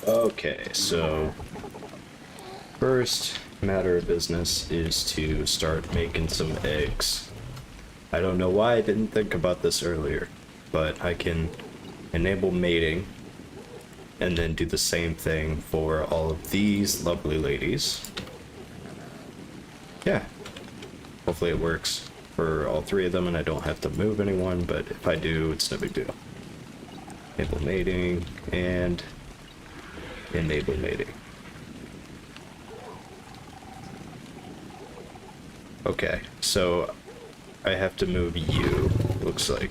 Okay, so first matter of business is to start making some eggs. I don't know why I didn't think about this earlier, but I can enable mating and then do the same thing for all of these lovely ladies. Yeah, hopefully it works for all three of them and I don't have to move anyone, but if I do, it's no big deal. Enable mating and enable mating. Okay, so I have to move you, looks like.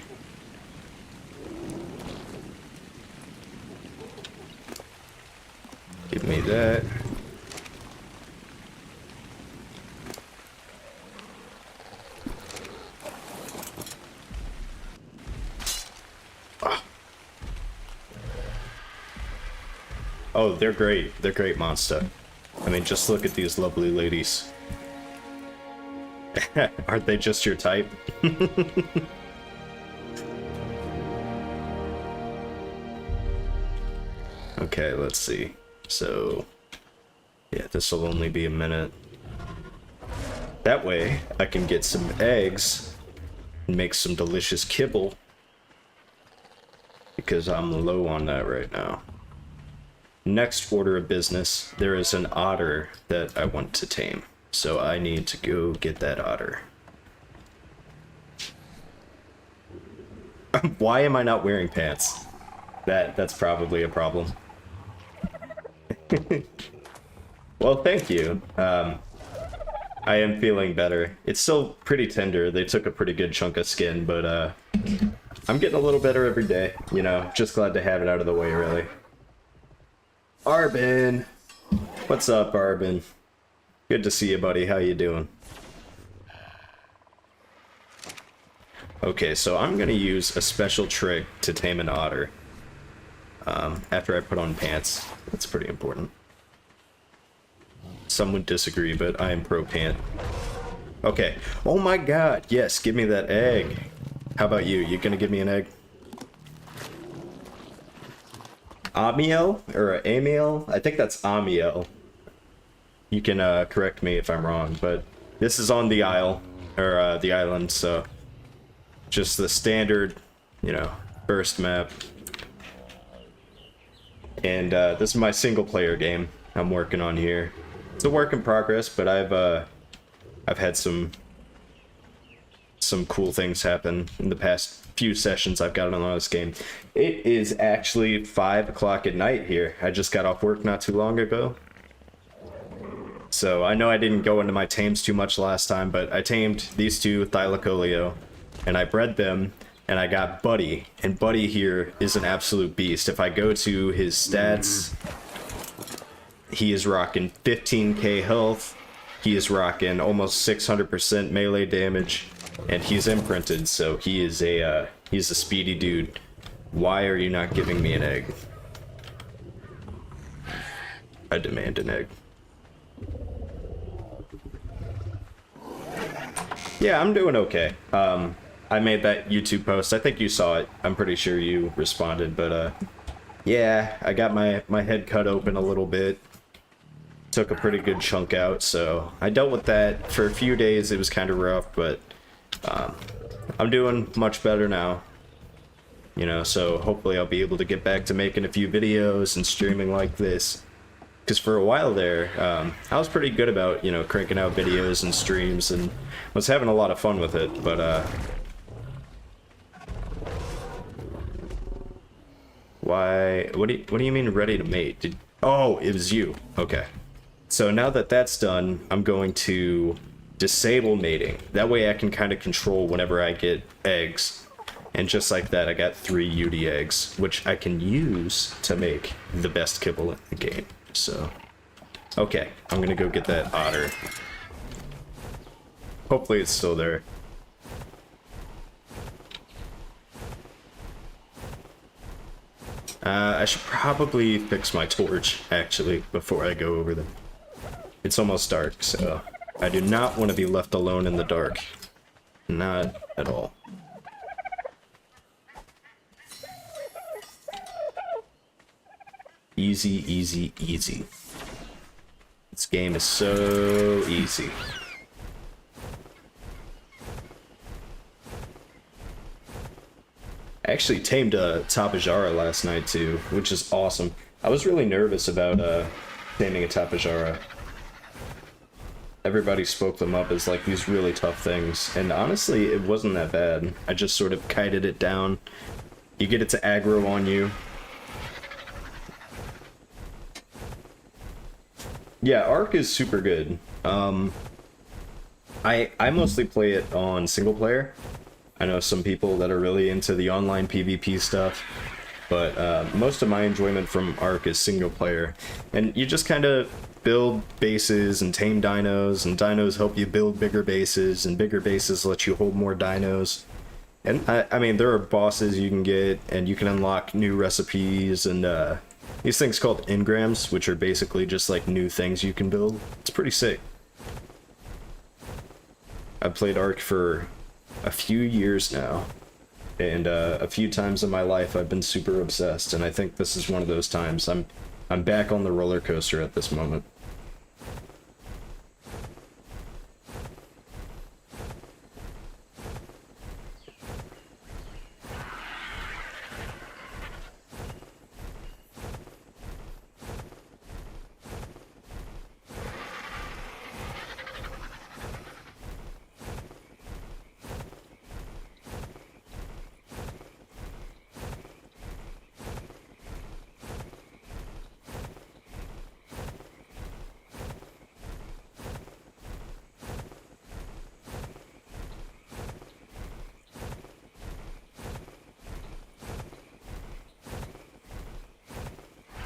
Give me that. Ah. Oh, they're great. They're great, monster. I mean, just look at these lovely ladies. Aren't they just your type? Okay, let's see. So, yeah, this will only be a minute. That way, I can get some eggs and make some delicious kibble. Because I'm low on that right now. Next order of business, there is an otter that I want to tame. So I need to go get that otter. Why am I not wearing pants? That's probably a problem. Well, thank you. I am feeling better. It's still pretty tender. They took a pretty good chunk of skin, but I'm getting a little better every day. You know, just glad to have it out of the way, really. Arbin! What's up, Arbin? Good to see you, buddy. How you doing? Okay, so I'm gonna use a special trick to tame an otter. After I put on pants. That's pretty important. Some would disagree, but I am pro pant. Okay. Oh my god, yes, give me that egg. How about you? You gonna give me an egg? Amiel? Or Amiel? I think that's Amiel. You can correct me if I'm wrong, but this is on the isle, or the island, so just the standard, you know, first map. And this is my single player game I'm working on here. It's a work in progress, but I've had some cool things happen in the past few sessions I've gotten on this game. It is actually 5 o'clock at night here. I just got off work not too long ago. So I know I didn't go into my tames too much last time, but I tamed these two Thylacoleo, and I bred them, and I got Buddy, and Buddy here is an absolute beast. If I go to his stats, he is rocking 15k health, he is rocking almost 600% melee damage, and he's imprinted, so he's a speedy dude. Why are you not giving me an egg? I demand an egg. Yeah, I'm doing okay. I made that YouTube post. I think you saw it. I'm pretty sure you responded, but yeah, I got my head cut open a little bit. Took a pretty good chunk out, so I dealt with that for a few days. It was kind of rough, but I'm doing much better now. You know, so hopefully I'll be able to get back to making a few videos and streaming like this. Because for a while there, I was pretty good about, you know, cranking out videos and streams, and was having a lot of fun with it, but why? What do you mean ready to mate? Oh, it was you. Okay. So now that that's done, I'm going to disable mating. That way I can kind of control whenever I get eggs. And just like that, I got 3 UD eggs, which I can use to make the best kibble in the game. So, okay, I'm gonna go get that otter. Hopefully it's still there. I should probably fix my torch, actually, before I go over them. It's almost dark, so I do not want to be left alone in the dark. Not at all. Easy, easy, easy. This game is so easy. I actually tamed a Tapejara last night too, which is awesome. I was really nervous about taming a Tapejara. Everybody spoke them up as like these really tough things, and honestly it wasn't that bad. I just sort of kited it down. You get it to aggro on you. Yeah, Ark is super good. I mostly play it on single player. I know some people that are really into the online PvP stuff, but most of my enjoyment from Ark is single player. And you just kind of build bases and tame dinos, and dinos help you build bigger bases, and bigger bases let you hold more dinos. And I mean, there are bosses you can get, and you can unlock new recipes, and these things called engrams, which are basically just like new things you can build. It's pretty sick. I've played Ark for a few years now, and a few times in my life I've been super obsessed, and I think this is one of those times. I'm back on the roller coaster at this moment.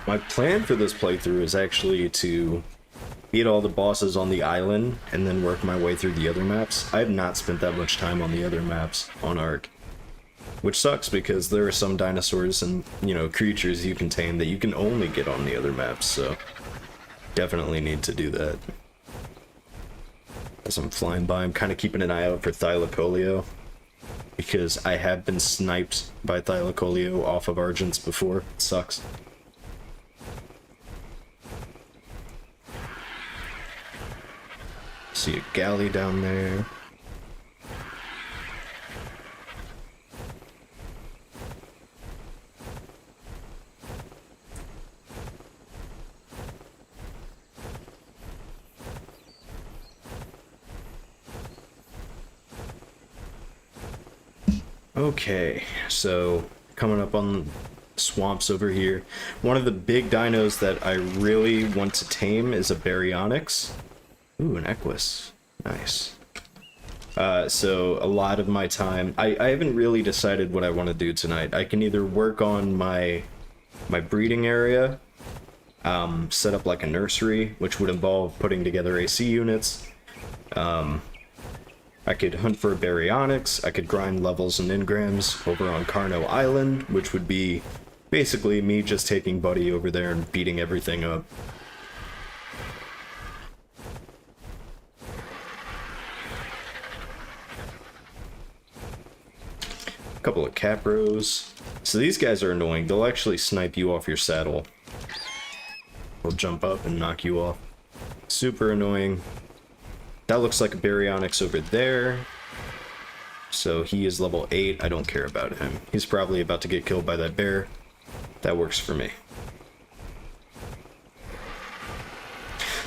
My plan for this playthrough is actually to beat all the bosses on the island and then work my way through the other maps. I have not spent that much time on the other maps on Ark, which sucks because there are some dinosaurs and, you know, creatures you can tame that you can only get on the other maps, so definitely need to do that. As I'm flying by, I'm kind of keeping an eye out for Thylacoleo, because I have been sniped by Thylacoleo off of Argents before. It sucks. See a galley down there. Okay, so coming up on swamps over here. One of the big dinos that I really want to tame is a Baryonyx. Ooh, an Equus. Nice. So a lot of my time, I haven't really decided what I want to do tonight. I can either work on my breeding area, set up like a nursery, which would involve putting together AC units. I could hunt for a Baryonyx, I could grind levels and engrams over on Carno Island, which would be basically me just taking Buddy over there and beating everything up. Couple of Capros. So these guys are annoying. They'll actually snipe you off your saddle. They'll jump up and knock you off. Super annoying. That looks like a Baryonyx over there. So he is level 8. I don't care about him. He's probably about to get killed by that bear. That works for me.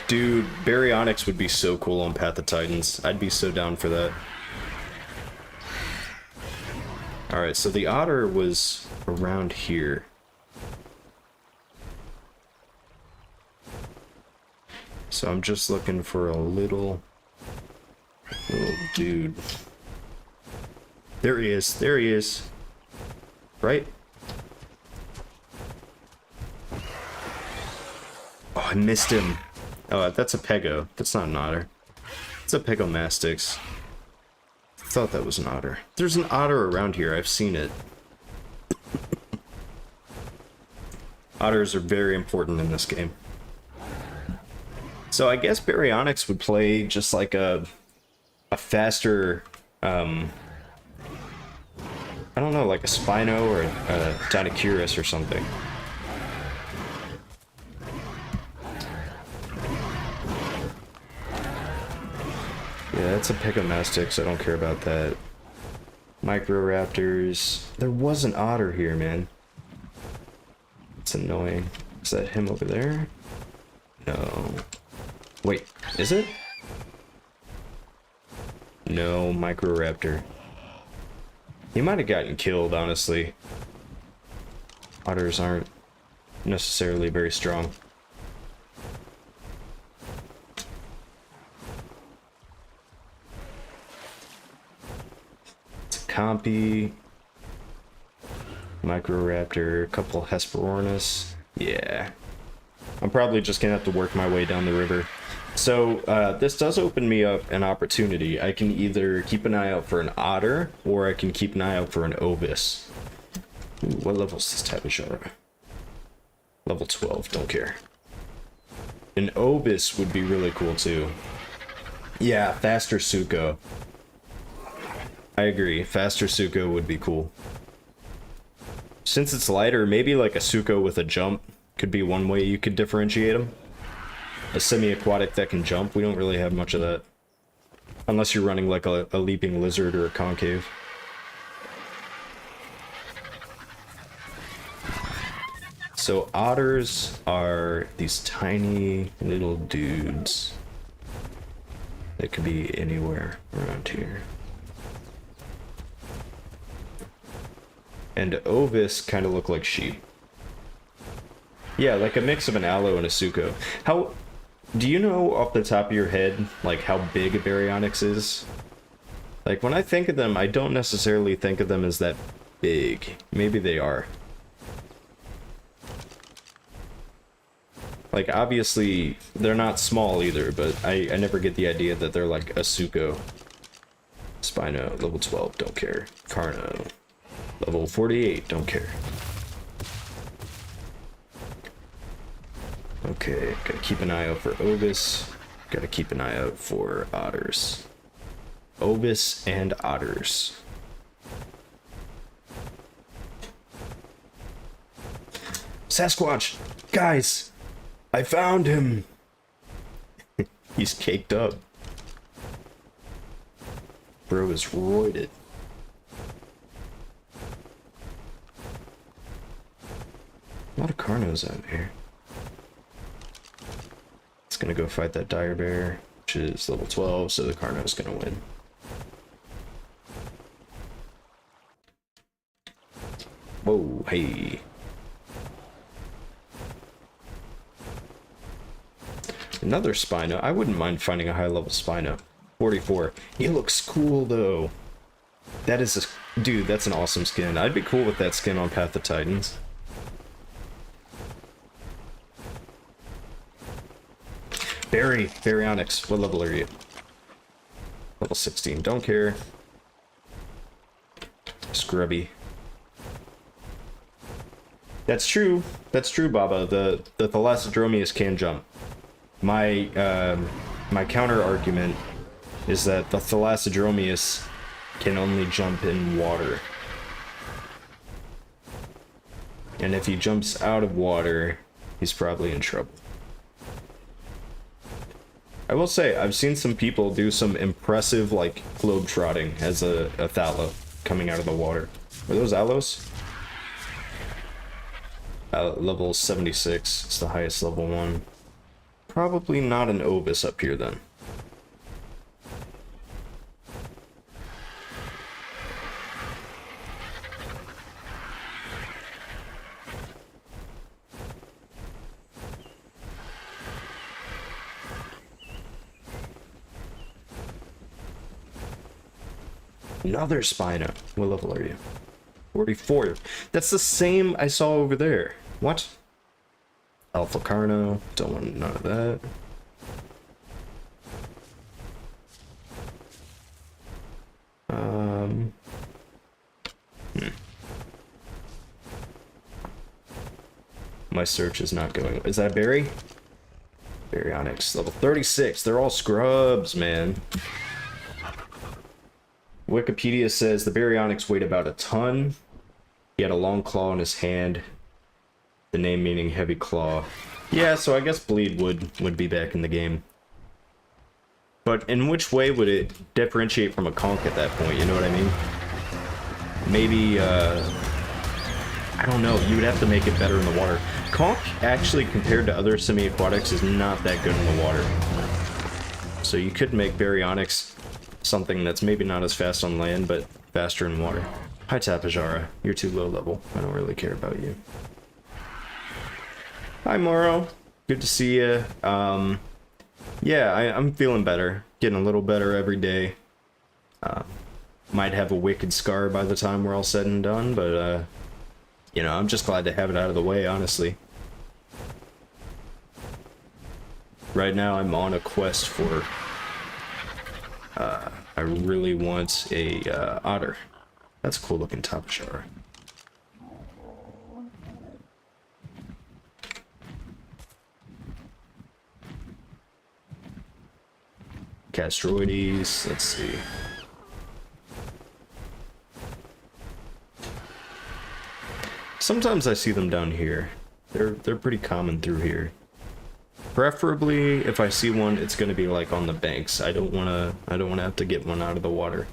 Dude, Baryonyx would be so cool on Path of Titans. I'd be so down for that. Alright, so the otter was around here. So I'm just looking for a little dude. There he is. There he is. Right? Oh, I missed him. Oh, that's a Pego. That's not an otter. It's a Pegomastix. I thought that was an otter. There's an otter around here. I've seen it. Otters are very important in this game. So I guess Baryonyx would play just like a faster, I don't know, like a Spino or a Dinosaurus or something. Yeah, it's a Picomastix. I don't care about that. Microraptors. There was an otter here, man. It's annoying. Is that him over there? No. Wait, is it? No, Microraptor. He might have gotten killed, honestly. Otters aren't necessarily very strong. It's a Compy. Microraptor, a couple Hesperornis. Yeah. I'm probably just gonna have to work my way down the river. So, this does open me up an opportunity. I can either keep an eye out for an otter, or I can keep an eye out for an ovis. Ooh, what level is this Tabishara? Level 12, don't care. An ovis would be really cool too. Yeah, faster Suko. I agree, faster Suko would be cool. Since it's lighter, maybe like a Suko with a jump could be one way you could differentiate them. A semi-aquatic that can jump, we don't really have much of that. Unless you're running like a leaping lizard or a concave. So otters are these tiny little dudes. They could be anywhere around here. And ovis kind of look like sheep. Yeah, like a mix of an aloe and a suko. How... Do you know off the top of your head, like, how big a baryonyx is? Like, when I think of them, I don't necessarily think of them as that big. Maybe they are. Like, obviously, they're not small either, but I never get the idea that they're like a Suko. Spino, level 12, don't care. Carno, level 48, don't care. Okay, gotta keep an eye out for ovis. Gotta keep an eye out for otters. Ovis and otters. Sasquatch! Guys! I found him! He's caked up. Bro is roided. A lot of Carnos out here. It's gonna go fight that dire bear, which is level 12, so the Carno's gonna win. Whoa, hey. Another Spino. I wouldn't mind finding a high level Spino. 44. He looks cool though. That is a... Dude, that's an awesome skin. I'd be cool with that skin on Path of Titans. Baryonyx, what level are you? Level 16, don't care. Scrubby. That's true, Baba. The Thalassodromeus can jump. My counter argument is that the Thalassodromeus can only jump in water. And if he jumps out of water, he's probably in trouble. I will say, I've seen some people do some impressive, like, globe-trotting as a Thala coming out of the water. Are those Alos? Level 76. It's the highest level one. Probably not an Ovis up here, then. Another Spino. What level are you? 44. That's the same I saw over there. What? Alpha Carno. Don't want none of that. My search is not going. Is that Barry? Baryonyx, level 36. They're all scrubs, man. Wikipedia says the Baryonyx weighed about a ton. He had a long claw in his hand. The name meaning heavy claw. Yeah, so I guess Bleed would be back in the game. But in which way would it differentiate from a conch at that point? You know what I mean? Maybe, I don't know. You would have to make it better in the water. Conch, actually, compared to other semi-aquatics, is not that good in the water. So you could make baryonyx something that's maybe not as fast on land, but faster in water. Hi, Tapajara. You're too low level. I don't really care about you. Hi, Moro. Good to see you. Yeah, I'm feeling better. Getting a little better every day. Might have a wicked scar by the time we're all said and done, but, you know, I'm just glad to have it out of the way, honestly. Right now, I'm on a quest for... I really want a otter. That's a cool looking Tapashara. Castroides, let's see. Sometimes I see them down here. They're pretty common through here. Preferably, if I see one, it's gonna be like on the banks. I don't wanna have to get one out of the water.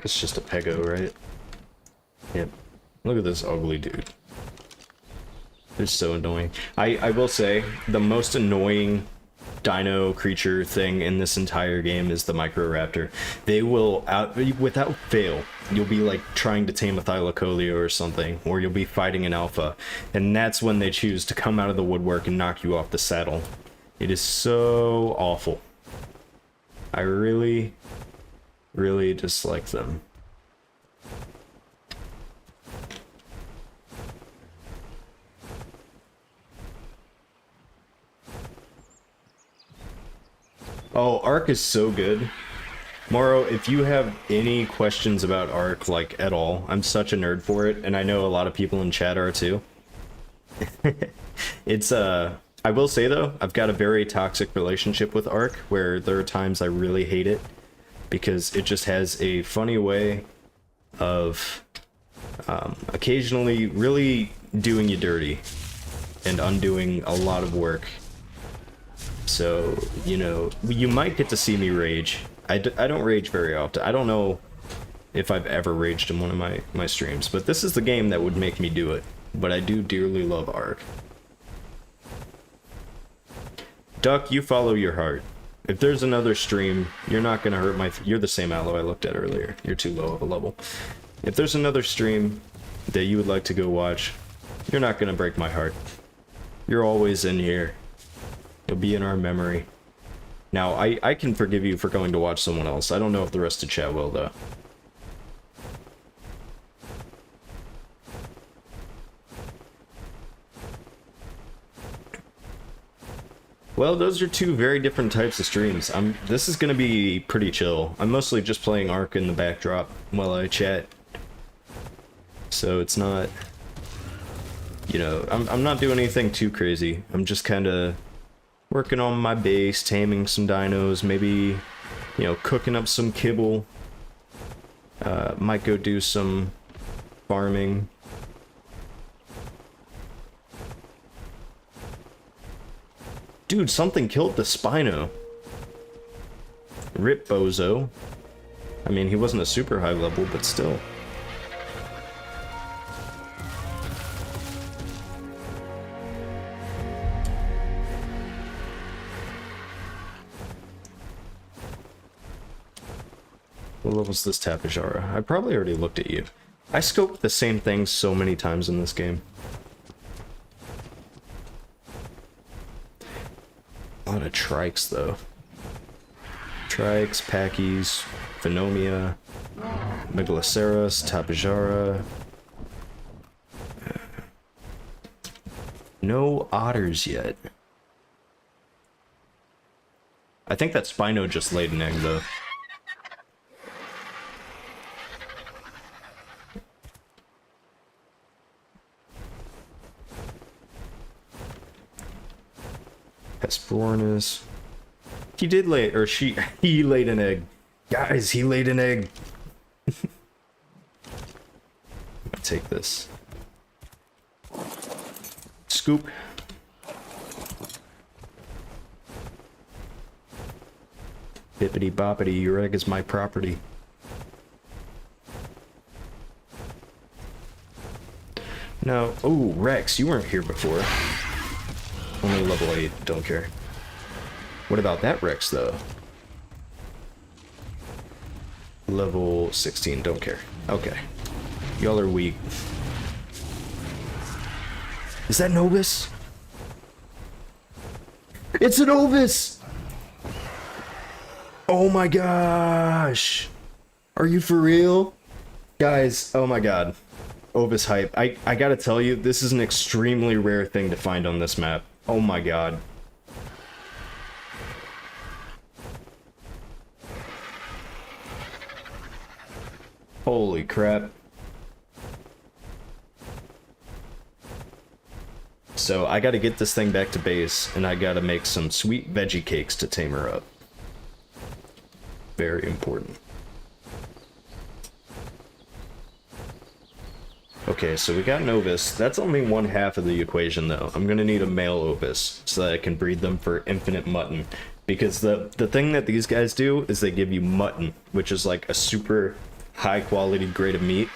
It's just a pego, right? Yep. Look at this ugly dude. They're so annoying. I will say, the most annoying dino creature thing in this entire game is the Microraptor. They will, without fail, you'll be like trying to tame a Thylacoleo or something, or you'll be fighting an alpha, and that's when they choose to come out of the woodwork and knock you off the saddle. It is so awful. I really dislike them. Oh, Ark is so good. Moro, if you have any questions about Ark, like, at all, I'm such a nerd for it, and I know a lot of people in chat are too. It's, I will say though, I've got a very toxic relationship with Ark, where there are times I really hate it, because it just has a funny way of occasionally really doing you dirty and undoing a lot of work. So, you know, you might get to see me rage. I don't rage very often. I don't know if I've ever raged in one of my streams, but this is the game that would make me do it. But I do dearly love Ark. Duck, you follow your heart. If there's another stream, you're not gonna hurt my... You're the same aloe I looked at earlier. You're too low of a level. If there's another stream that you would like to go watch, you're not gonna break my heart. You're always in here. You'll be in our memory. Now, I can forgive you for going to watch someone else. I don't know if the rest of chat will, though. Well, those are two very different types of streams. This is gonna be pretty chill. I'm mostly just playing Ark in the backdrop while I chat. So it's not... You know, I'm not doing anything too crazy. I'm just kinda... working on my base, taming some dinos, maybe, you know, cooking up some kibble. Might go do some farming. Dude, something killed the Spino. Rip Bozo. I mean, he wasn't a super high level, but still. What level's this Tapajara? I probably already looked at you. I scoped the same thing so many times in this game. A lot of trikes, though. Trikes, packies, Phenomia, Megaloceros, Tapejara. No otters yet. I think that Spino just laid an egg, though. Hesperornis. He did lay, or he laid an egg. Guys, he laid an egg. I'll take this. Scoop. Bippity boppity, your egg is my property. No. Oh, Rex, you weren't here before. Only level 8, don't care. What about that Rex, though? Level 16, don't care. Okay. Y'all are weak. Is that Novus? It's an Ovis! Oh my gosh! Are you for real? Guys, oh my god. Ovis hype. I gotta tell you, this is an extremely rare thing to find on this map. Oh my god. Holy crap. So I gotta get this thing back to base, and I gotta make some sweet veggie cakes to tame her up. Very important. Okay, so we got an Ovis. That's only one half of the equation, though. I'm gonna need a male Ovis so that I can breed them for infinite mutton. Because the thing that these guys do is they give you mutton, which is like a super high quality grade of meat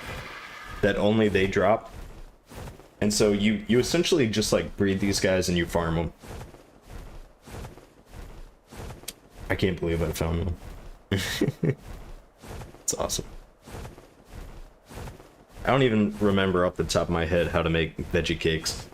that only they drop. And so you essentially just like breed these guys and you farm them. I can't believe I found them. It's awesome. I don't even remember off the top of my head how to make veggie cakes.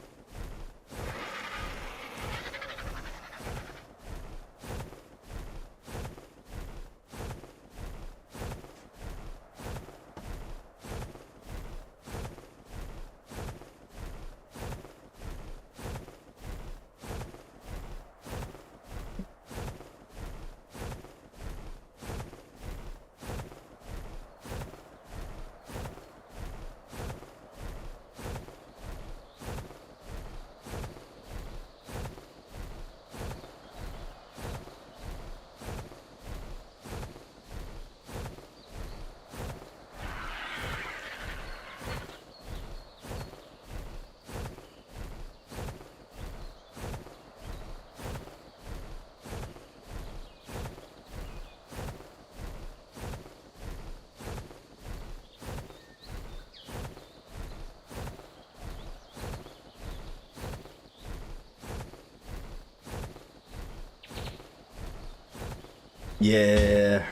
Yeah,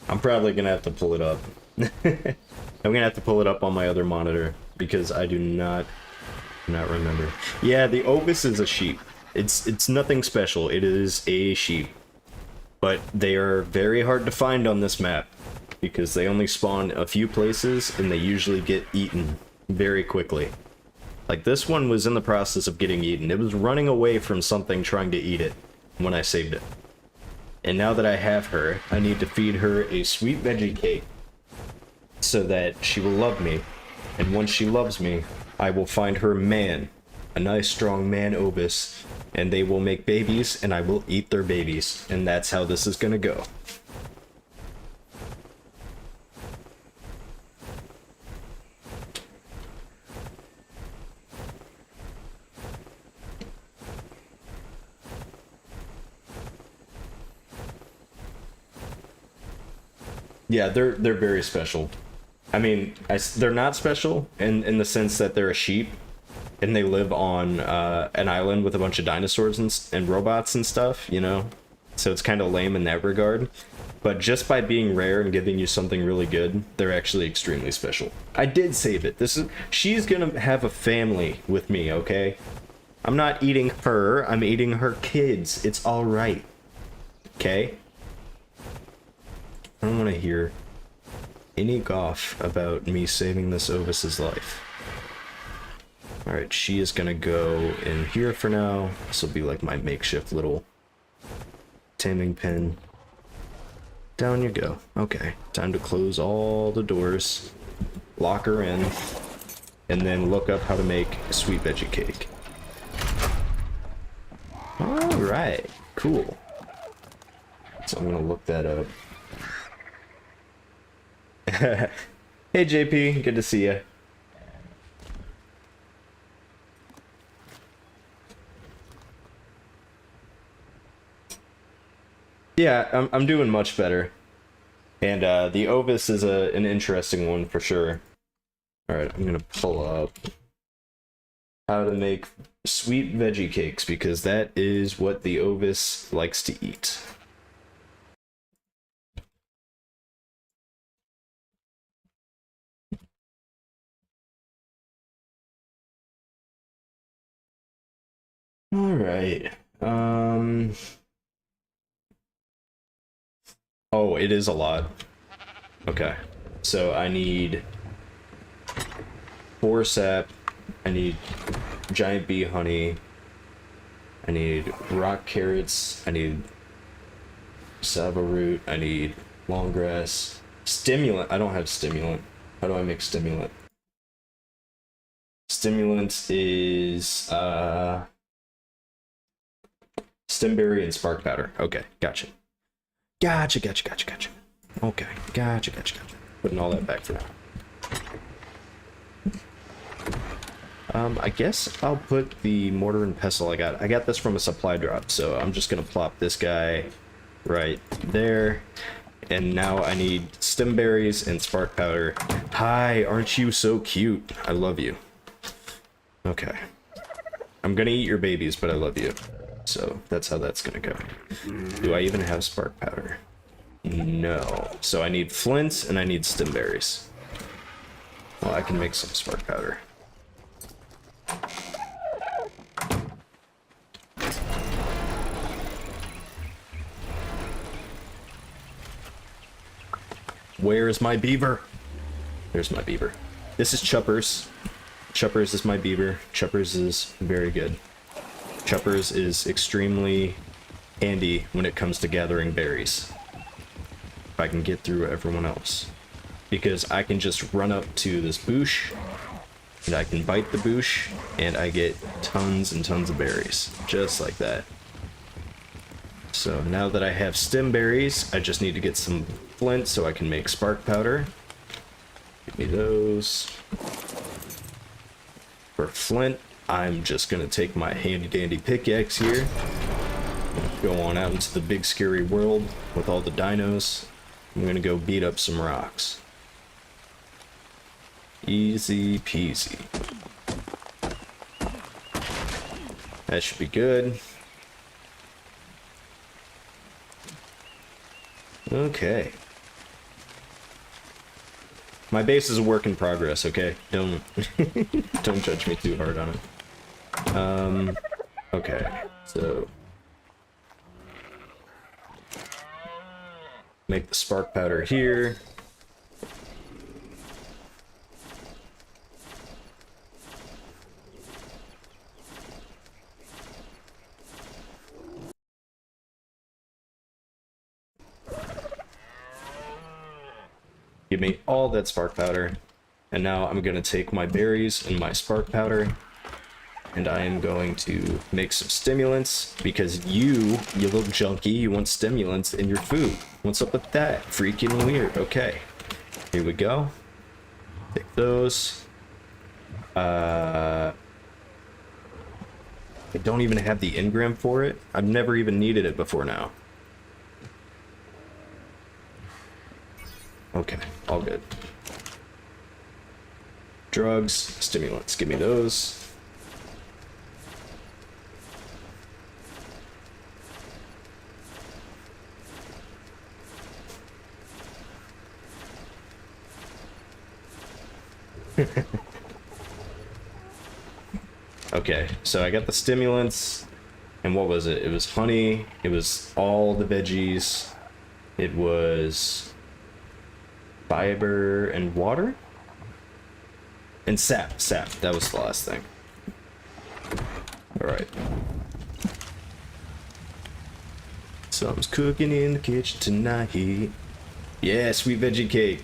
I'm probably gonna have to pull it up. I'm gonna have to pull it up on my other monitor because I do not remember. Yeah, the Ovis is a sheep. It's nothing special. It is a sheep, but they are very hard to find on this map because they only spawn a few places and they usually get eaten very quickly. Like this one was in the process of getting eaten. It was running away from something trying to eat it when I saved it. And now that I have her, I need to feed her a sweet veggie cake so that she will love me. And once she loves me, I will find her man, a nice strong man Ovis, and they will make babies and I will eat their babies. And that's how this is gonna go. Yeah, they're very special. I mean, they're not special in the sense that they're a sheep, and they live on an island with a bunch of dinosaurs and robots and stuff, you know? So it's kind of lame in that regard. But just by being rare and giving you something really good, they're actually extremely special. I did save it. She's gonna have a family with me, okay? I'm not eating her, I'm eating her kids. It's alright. Okay? I don't want to hear any goff about me saving this Ovis's life. Alright, she is gonna go in here for now. This will be like my makeshift little taming pen. Down you go. Okay, time to close all the doors, lock her in, and then look up how to make a sweet veggie cake. Alright, cool. So I'm gonna look that up. Hey JP, good to see you. Yeah, I'm doing much better. And the Ovis is an interesting one for sure. Alright, I'm gonna pull up how to make sweet veggie cakes, because that is what the Ovis likes to eat. Alright. Oh, it is a lot. Okay. So I need 4 sap. I need giant bee honey. I need rock carrots. I need sava root. I need long grass. Stimulant. I don't have stimulant. How do I make stimulant? Stimulant is stemberry and spark powder. Okay, gotcha. Gotcha. Okay, gotcha. Putting all that back for now. I guess I'll put the mortar and pestle I got. I got this from a supply drop, so I'm just gonna plop this guy right there. And now I need stemberries and spark powder. Hi, aren't you so cute? I love you. Okay. I'm gonna eat your babies, but I love you. So that's how that's gonna go. Do I even have spark powder? No. So I need flints and I need stemberries. Well, I can make some spark powder. Where is my beaver? There's my beaver. This is Chuppers. Chuppers is my beaver. Chuppers is very good. Chuppers is extremely handy when it comes to gathering berries. If I can get through everyone else. Because I can just run up to this bush, and I can bite the bush, and I get tons and tons of berries. Just like that. So now that I have stem berries, I just need to get some flint so I can make spark powder. Give me those. For flint, I'm just gonna take my handy dandy pickaxe here, go on out into the big scary world with all the dinos. I'm gonna go beat up some rocks. Easy peasy. That should be good. Okay. My base is a work in progress, okay? Don't don't judge me too hard on it. Okay, so make the spark powder here. Give me all that spark powder. And now I'm going to take my berries and my spark powder, and I am going to make some stimulants, because you little junkie, you want stimulants in your food. What's up with that? Freaking weird. Okay. Here we go. Take those. I don't even have the engram for it. I've never even needed it before now. Okay, all good. Drugs, stimulants, give me those. Okay, so I got the stimulants, and what was it? It was honey, it was all the veggies, it was Fiber and water? And sap. That was the last thing. Alright. Something's cooking in the kitchen tonight. Yeah, sweet veggie cake.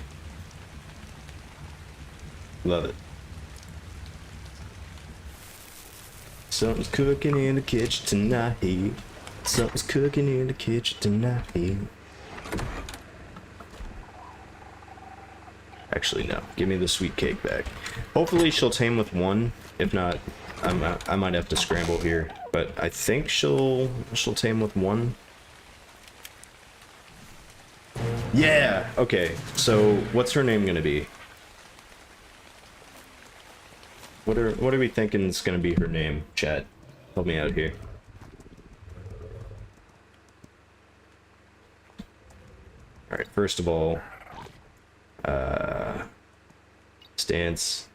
Love it. Something's cooking in the kitchen tonight. Something's cooking in the kitchen tonight. Actually, no. Give me the sweet cake back. Hopefully she'll tame with one. If not, I might have to scramble here. But I think she'll tame with one. Yeah! Okay, so what's her name gonna be? What are we thinking is gonna be her name, chat? Help me out here. Alright, first of all, stance,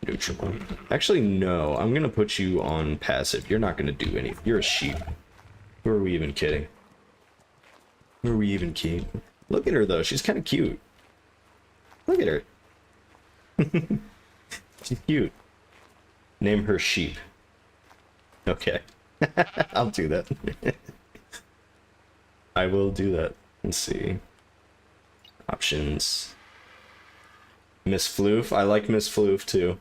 neutral. Actually, no, I'm gonna put you on passive. You're not gonna do anything. You're a sheep. Who are we even kidding? Who are we even kidding? Look at her though, she's kind of cute. Look at her. She's cute. Name her sheep. Okay. I'll do that. I will do that. Let's see. Options. Miss Floof. I like Miss Floof too.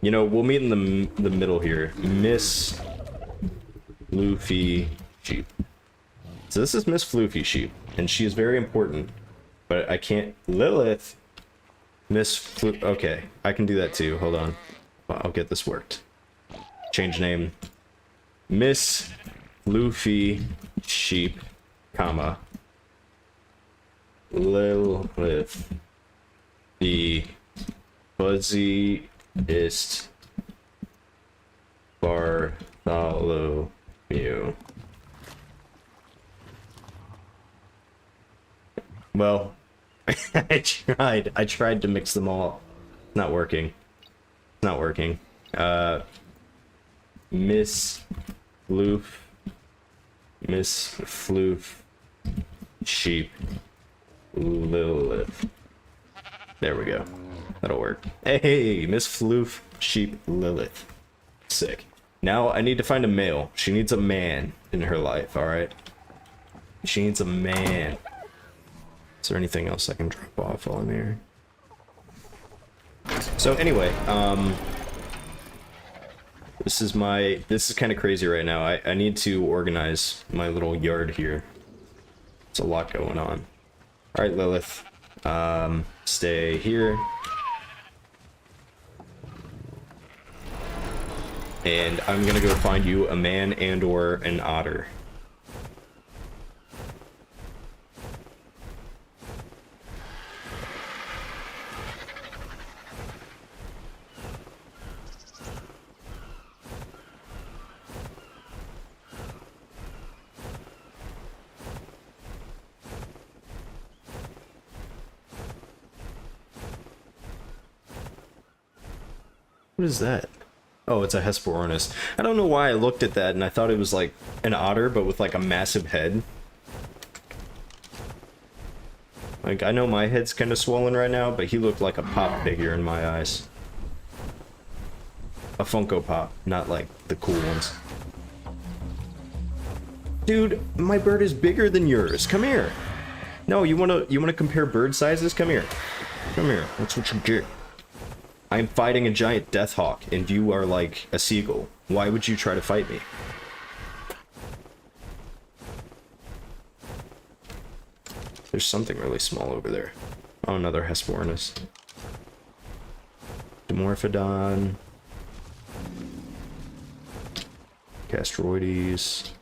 You know, we'll meet in the middle here. Miss Floofy sheep. So this is Miss Floofy sheep, and she is very important. But I can't. Lilith. Miss Floof. Okay, I can do that too. Hold on. I'll get this worked. Change name. Miss Floofy sheep, comma. Lilith. The fuzziest Bartholomew. Well, I tried to mix them all. It's not working. It's not working. Miss Floof sheep Lilith. There we go. That'll work. Hey, Miss Floof sheep Lilith. Sick. Now I need to find a male. She needs a man in her life, alright? She needs a man. Is there anything else I can drop off while I'm here? So anyway, this is kind of crazy right now. I need to organize my little yard here. There's a lot going on. Alright, Lilith. Stay here. And I'm gonna go find you a man and or an otter. What is that? Oh, it's a Hesperornis. I don't know why I looked at that and I thought it was like an otter, but with like a massive head. Like, I know my head's kind of swollen right now, but he looked like a pop figure in my eyes. A Funko Pop, not like the cool ones. Dude, my bird is bigger than yours. Come here. No, you wanna compare bird sizes? Come here. Come here. That's what you get. I'm fighting a giant death hawk, and you are like a seagull. Why would you try to fight me? There's something really small over there. Oh, another Hesperornis. Dimorphodon. Castroides.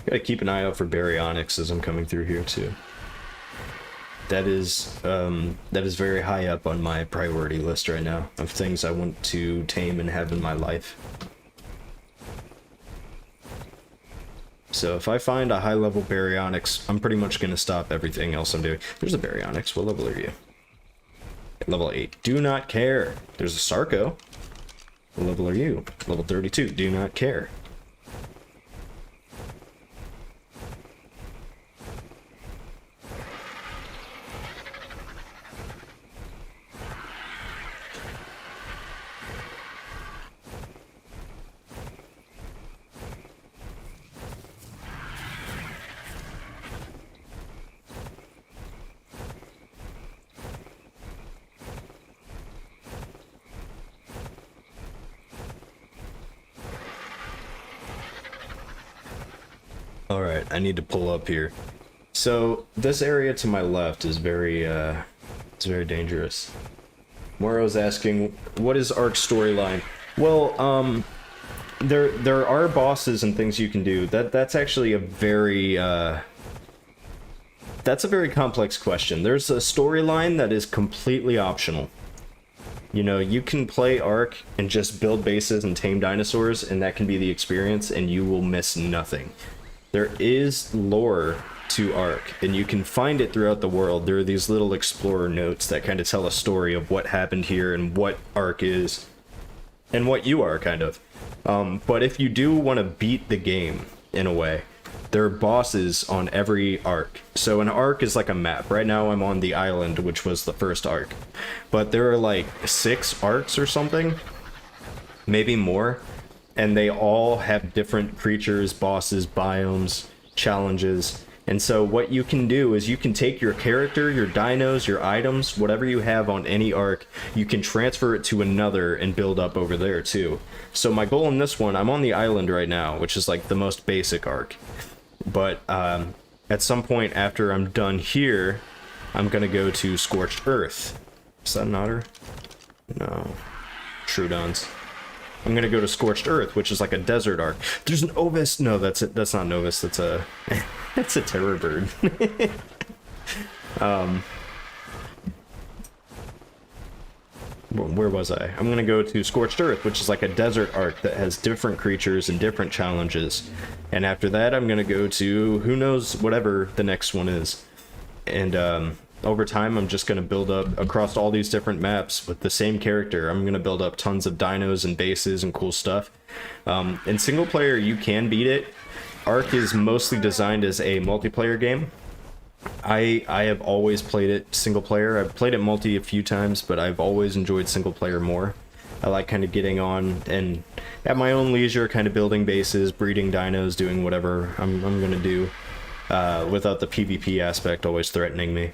Gotta keep an eye out for baryonyx as I'm coming through here too. That is very high up on my priority list right now of things I want to tame and have in my life. So if I find a high level baryonyx, I'm pretty much gonna stop everything else I'm doing. There's a baryonyx. What level are you? Level 8. Do not care. There's a Sarco. What level are you? Level 32. Do not care. Alright, I need to pull up here. So, this area to my left is it's very dangerous. Moro's asking, what is Ark's storyline? Well, there are bosses and things you can do. That's actually a very, that's a very complex question. There's a storyline that is completely optional. You know, you can play Ark and just build bases and tame dinosaurs, and that can be the experience, and you will miss nothing. There is lore to Ark, and you can find it throughout the world. There are these little explorer notes that kind of tell a story of what happened here and what Ark is, and what you are, kind of. But if you do want to beat the game, in a way, there are bosses on every Ark. So an Ark is like a map. Right now I'm on the island, which was the first Ark. But there are like 6 Arks or something, maybe more. And they all have different creatures, bosses, biomes, challenges. And so what you can do is you can take your character, your dinos, your items, whatever you have on any Ark, you can transfer it to another and build up over there too. So my goal in this one, I'm on the island right now, which is like the most basic Ark. But at some point after I'm done here, I'm gonna go to Scorched Earth. Is that an otter? No. Troodons. I'm gonna go to Scorched Earth, which is like a desert Ark. There's an Ovis. No, that's it. That's not an Ovis. That's a that's a terror bird. Where was I? I'm gonna go to Scorched Earth, which is like a desert Ark that has different creatures and different challenges. And after that, I'm gonna go to who knows whatever the next one is. And over time, I'm just going to build up across all these different maps with the same character. I'm going to build up tons of dinos and bases and cool stuff. In single player, you can beat it. Ark is mostly designed as a multiplayer game. I have always played it single player. I've played it multi a few times, but I've always enjoyed single player more. I like kind of getting on and at my own leisure, kind of building bases, breeding dinos, doing whatever I'm going to do. Without the PvP aspect always threatening me.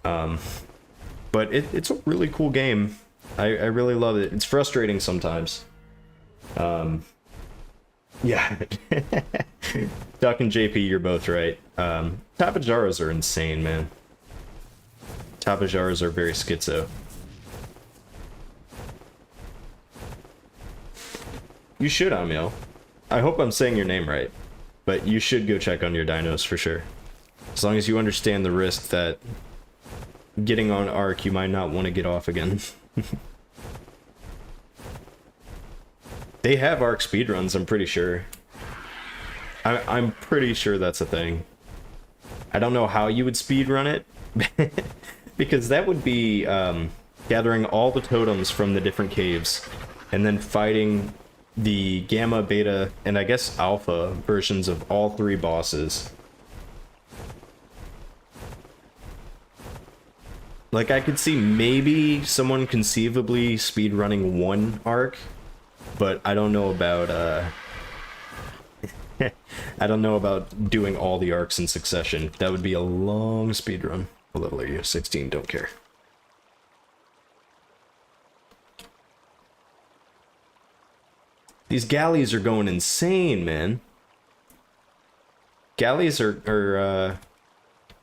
But it's a really cool game. I really love it. It's frustrating sometimes. Yeah. Duck and JP, you're both right. Tapajaras are insane, man. Tapajaras are very schizo. You should, Amiel. I hope I'm saying your name right. But you should go check on your dinos for sure. As long as you understand the risk that getting on Ark, you might not want to get off again. They have Ark speedruns, I'm pretty sure. I'm pretty sure that's a thing. I don't know how you would speedrun it. Because that would be gathering all the totems from the different caves. And then fighting the gamma, beta, and I guess alpha versions of all 3 bosses. Like, I could see maybe someone conceivably speedrunning 1 Ark, but I don't know about, I don't know about doing all the Arks in succession. That would be a long speedrun. What level are you? 16, don't care. These galleys are going insane, man. Galleys are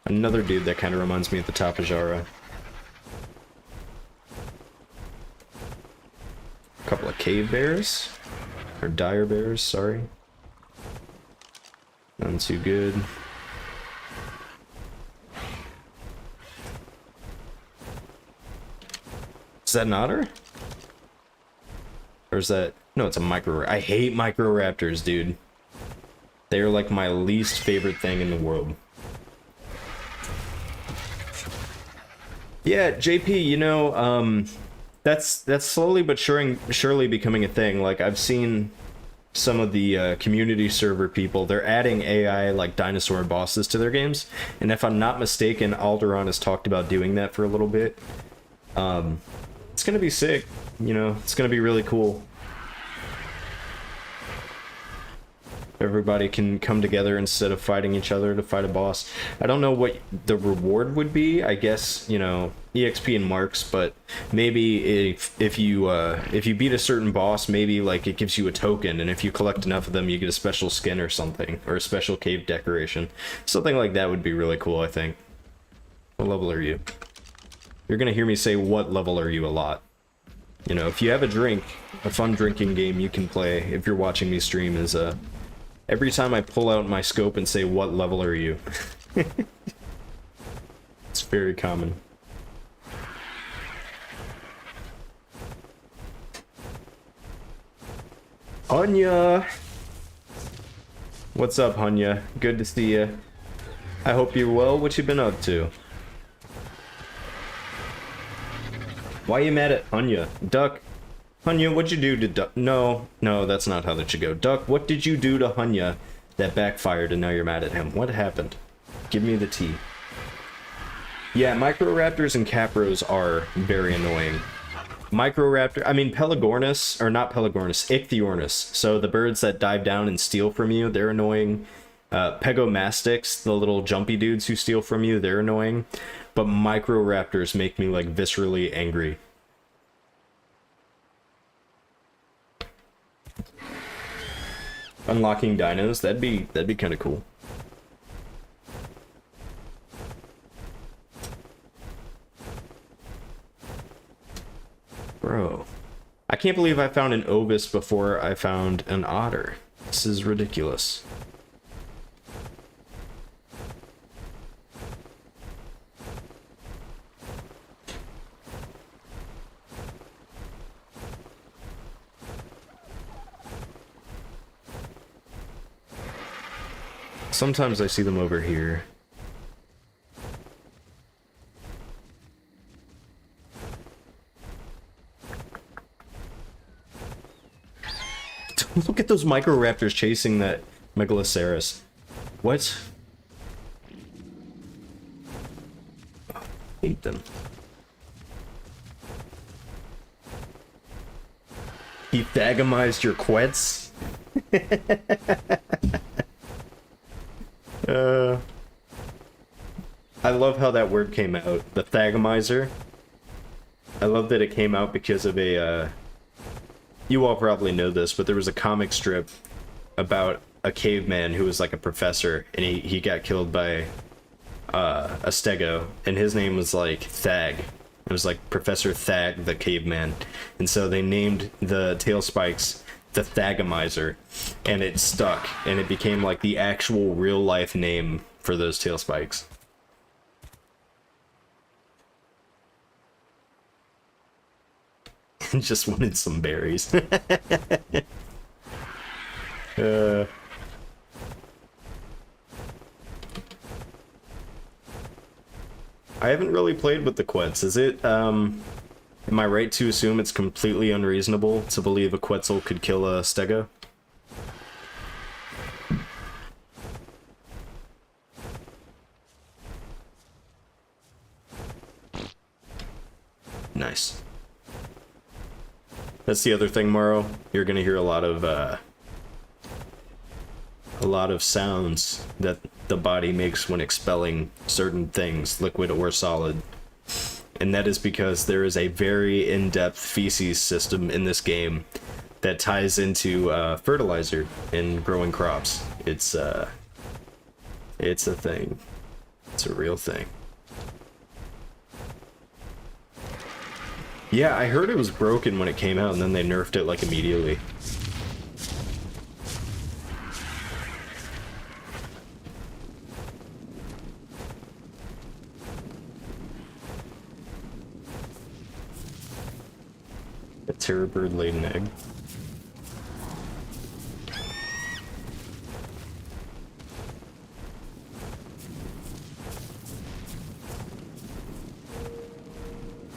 another dude that kind of reminds me of the Tapajara. A couple of cave bears. Or dire bears, sorry. None too good. Is that an otter? Or is that... No, it's a micro... I hate microraptors, dude. They are like my least favorite thing in the world. Yeah, JP, you know, that's slowly but surely becoming a thing. Like, I've seen some of the community server people, they're adding AI like dinosaur bosses to their games. And if I'm not mistaken, Alderaan has talked about doing that for a little bit. It's gonna be sick, you know, it's gonna be really cool. Everybody can come together instead of fighting each other to fight a boss. I don't know what the reward would be. I guess, you know, EXP and marks, but maybe if you beat a certain boss, maybe like it gives you a token, and if you collect enough of them, you get a special skin or something, or a special cave decoration. Something like that would be really cool, I think. What level are you? You're gonna hear me say what level are you a lot. You know, if you have a drink, a fun drinking game you can play if you're watching me stream is every time I pull out my scope and say, what level are you? It's very common. Hanya! What's up, Hanya? Good to see you. I hope you're well. What you been up to? Why you mad at Hanya? Duck. Hanya, what'd you do to Duck? No, that's not how that should go. Duck, what did you do to Hanya that backfired and now you're mad at him? What happened? Give me the tea. Yeah, Microraptors and Capros are very annoying. Microraptor, I mean Pelagornis, or not Pelagornis, Ichthyornis. So the birds that dive down and steal from you, they're annoying. Pegomastics, the little jumpy dudes who steal from you, they're annoying. But Microraptors make me like viscerally angry. Unlocking dinos, that'd be kind of cool. Bro, I can't believe I found an Ovis before I found an otter. This is ridiculous. Sometimes I see them over here. Look at those Microraptors chasing that Megaloceros. What? I hate them. He thagomized your quets? I love how that word came out. The thagomizer. I love that it came out because of a, you all probably know this, but there was a comic strip about a caveman who was like a professor, and he got killed by a stego, and his name was like Thag. It was like Professor Thag the caveman. And so they named the tail spikes the Thagomizer, and it stuck, and it became like the actual real life name for those tail spikes. Just wanted some berries. I haven't really played with the Quetz. Is it, am I right to assume it's completely unreasonable to believe a Quetzal could kill a Stego? Nice. That's the other thing, Morrow. You're gonna hear a lot of sounds that the body makes when expelling certain things, liquid or solid. And that is because there is a very in-depth feces system in this game that ties into fertilizer in growing crops. It's a thing. It's a real thing. Yeah, I heard it was broken when it came out, and then they nerfed it like immediately. Terror bird laid an egg.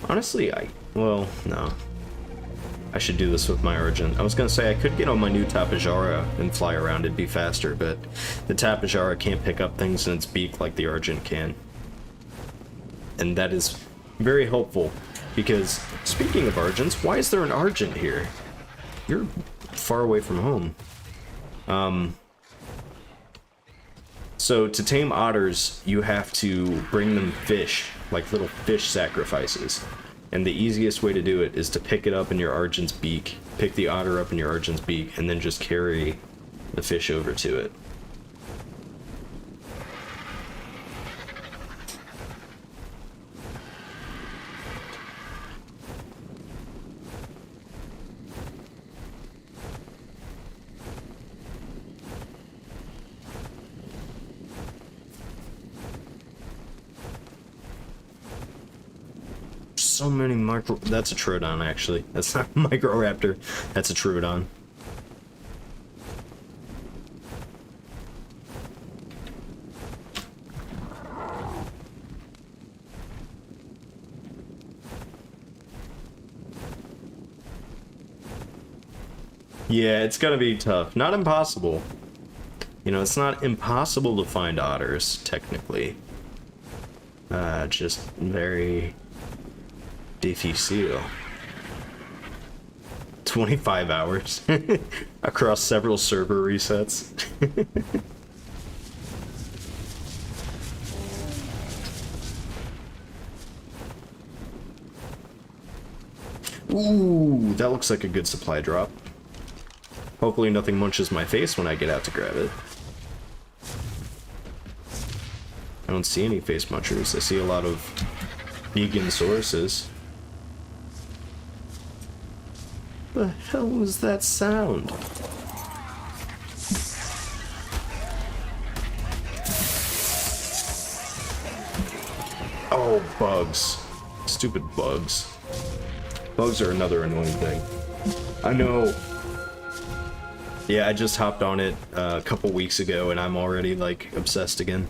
Honestly, well, no. I should do this with my Argent. I was gonna say I could get on my new Tapejara and fly around, it'd be faster, but the Tapejara can't pick up things in its beak like the Argent can. And that is very helpful, because speaking of Argents, why is there an Argent here? You're far away from home. So to tame otters, you have to bring them fish, like little fish sacrifices. And the easiest way to do it is to pick it up in your Argent's beak, pick the otter up in your Argent's beak, and then just carry the fish over to it. So many micro... That's a Troodon, actually. That's not a Microraptor. That's a Troodon. Yeah, it's gonna be tough. Not impossible. You know, it's not impossible to find otters, technically. Just very... difficile. 25 hours across several server resets. Ooh, that looks like a good supply drop. Hopefully nothing munches my face when I get out to grab it. I don't see any face munchers. I see a lot of vegan sources. The hell was that sound? Oh, bugs. Stupid bugs. Bugs are another annoying thing. I know. Yeah, I just hopped on it a couple weeks ago and I'm already, like, obsessed again.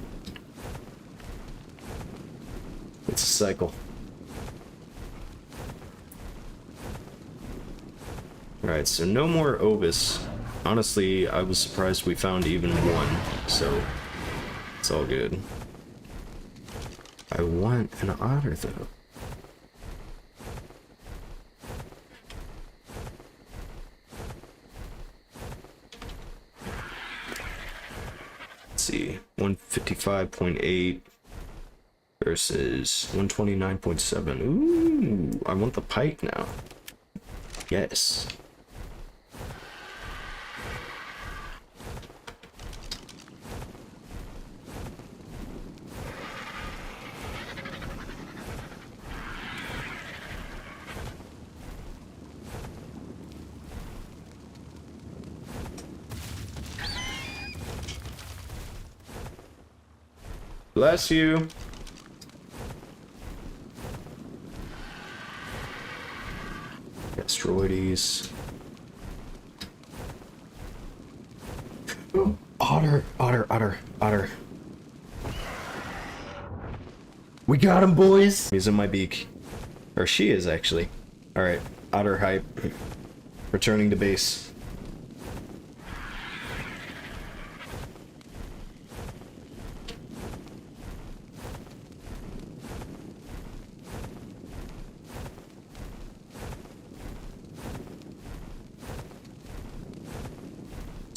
It's a cycle. Alright, so no more Obus. Honestly, I was surprised we found even one, so it's all good. I want an otter, though. Let's see, 155.8 versus 129.7. Ooh, I want the pike now. Yes. Bless you. Asteroides. Oh, otter, otter, otter, otter. We got him, boys. He's in my beak. Or she is, actually. Alright, otter hype. Returning to base.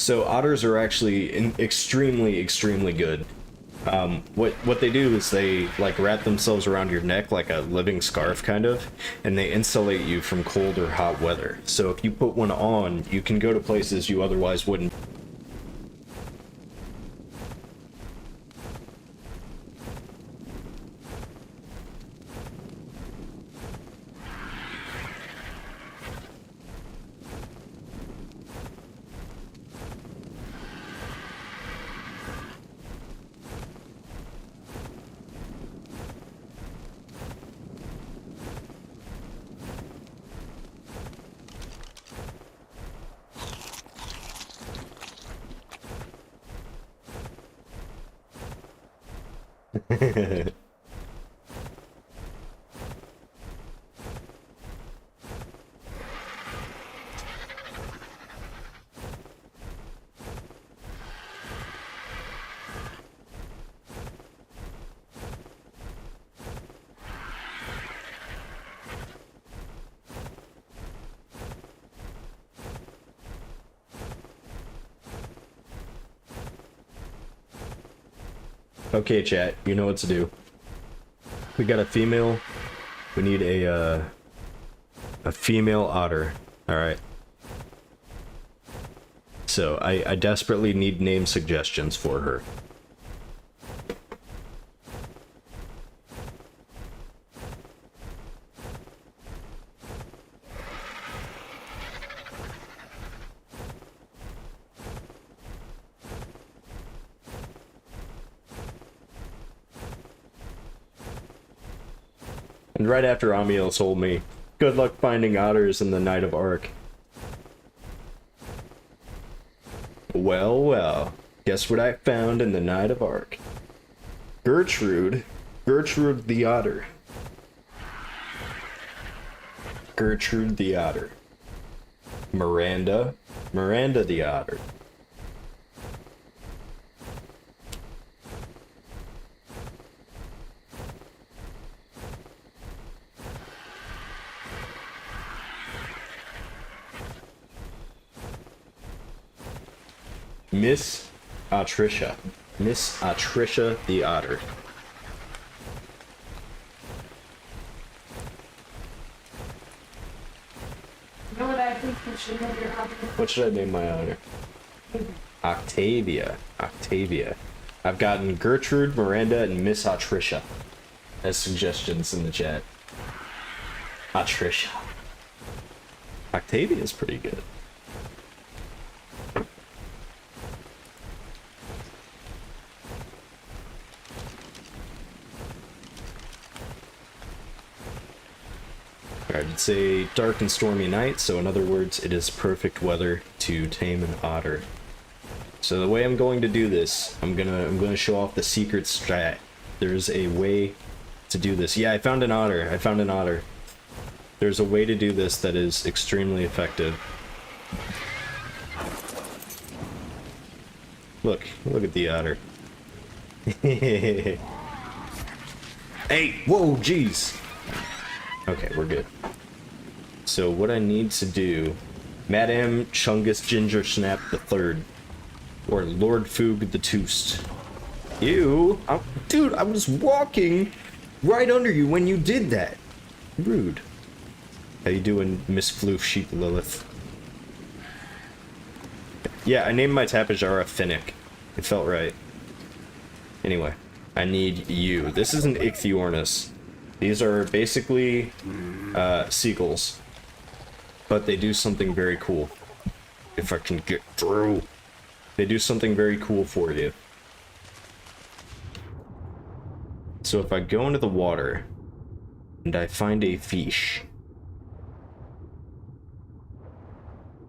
So otters are actually extremely good. What they do is they like wrap themselves around your neck like a living scarf kind of, and they insulate you from cold or hot weather. So if you put one on, you can go to places you otherwise wouldn't. Okay, chat, you know what to do. We got a female. We need a female otter. All right. So I desperately need name suggestions for her. And right after Amiel told me, good luck finding otters in the night of Ark. Well, well, guess what I found in the night of Ark? Gertrude the otter. Gertrude the otter. Miranda the otter. Miss Atricia the otter. You know what I think you should name your otter? What should I name my otter? Octavia. I've gotten Gertrude, Miranda, and Miss Atricia as suggestions in the chat. Atricia. Octavia is pretty good. Alright, it's a dark and stormy night, so in other words, it is perfect weather to tame an otter. So the way I'm going to do this, I'm gonna show off the secret strat. There's a way to do this. Yeah, I found an otter. There's a way to do this that is extremely effective. Look at the otter. Hey, whoa, jeez. Okay, we're good. So what I need to do, Madame Chungus Ginger Snap the Third, or Lord Foog the Toost. Ew, dude, I was walking right under you when you did that. Rude. How you doing, Miss Floof Sheep Lilith? Yeah, I named my Tapejara Finnick. It felt right. Anyway, I need you. This is an Ichthyornis. These are basically seagulls, but they do something very cool. If I can get through, they do something very cool for you. So if I go into the water and I find a fish,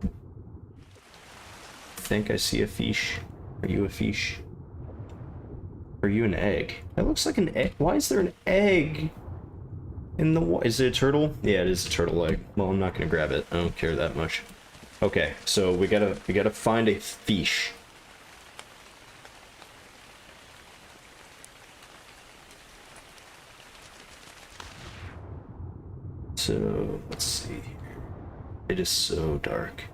I think I see a fish. Are you a fish? Are you an egg? That looks like an egg. Why is there an egg? Is it a turtle? Yeah, it is a turtle egg. Well, I'm not gonna grab it. I don't care that much. Okay, so we gotta find a fish. So let's see here. It is so dark.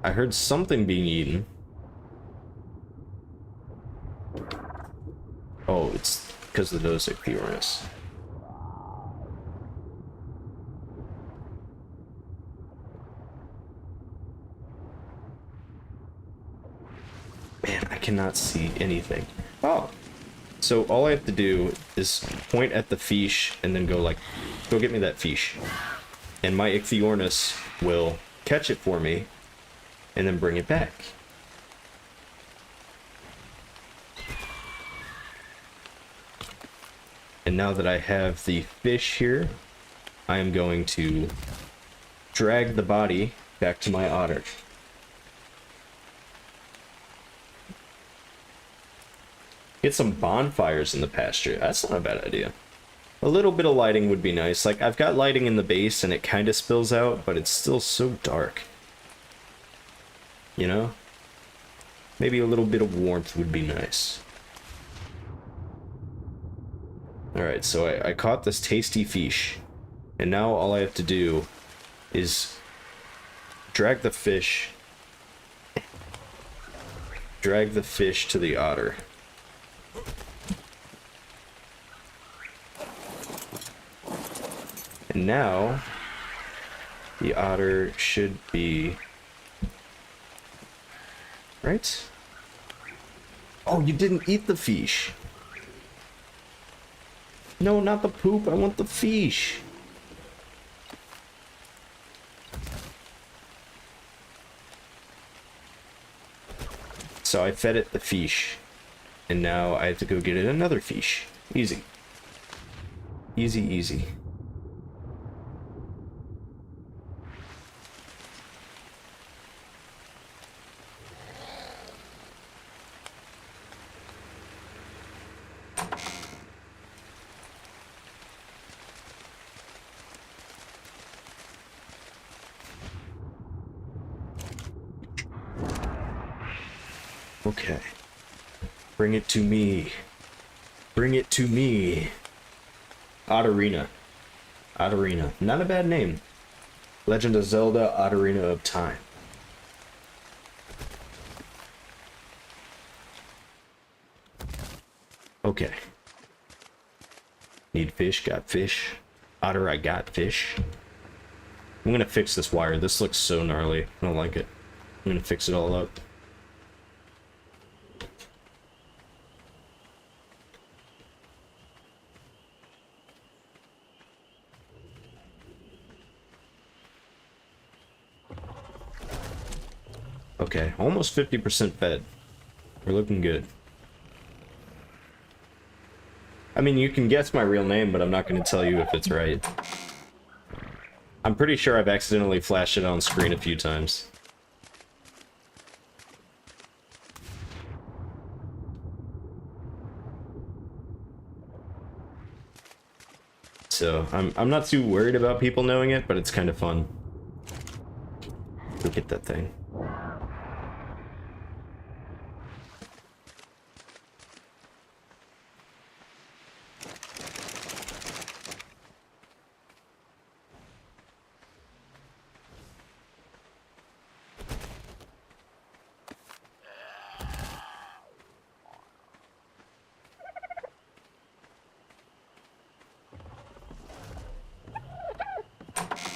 I heard something being eaten. Oh, it's because of those Ichthyornis. Man, I cannot see anything. Oh. So all I have to do is point at the fish and then go like, go get me that fish. And my Ichthyornis will catch it for me and then bring it back. And now that I have the fish here, I am going to drag the body back to my otter. Get some bonfires in the pasture. That's not a bad idea. A little bit of lighting would be nice. Like, I've got lighting in the base and it kind of spills out, but it's still so dark. You know? Maybe a little bit of warmth would be nice. Alright, so I caught this tasty fish. And now all I have to do is drag the fish to the otter. And now the otter should be right. Oh, you didn't eat the fish. No, not the poop. I want the fish. So I fed it the fish. And now I have to go get it another fish. Easy. Easy, easy. Okay. Bring it to me. Bring it to me. Otterina. Otterina. Not a bad name. Legend of Zelda Otterina of Time. Okay. Need fish, got fish. Otter, I got fish. I'm gonna fix this wire. This looks so gnarly. I don't like it. I'm gonna fix it all up. Okay, almost 50% fed. We're looking good. I mean, you can guess my real name, but I'm not going to tell you if it's right. I'm pretty sure I've accidentally flashed it on screen a few times. So, I'm not too worried about people knowing it, but it's kind of fun. Look at that thing.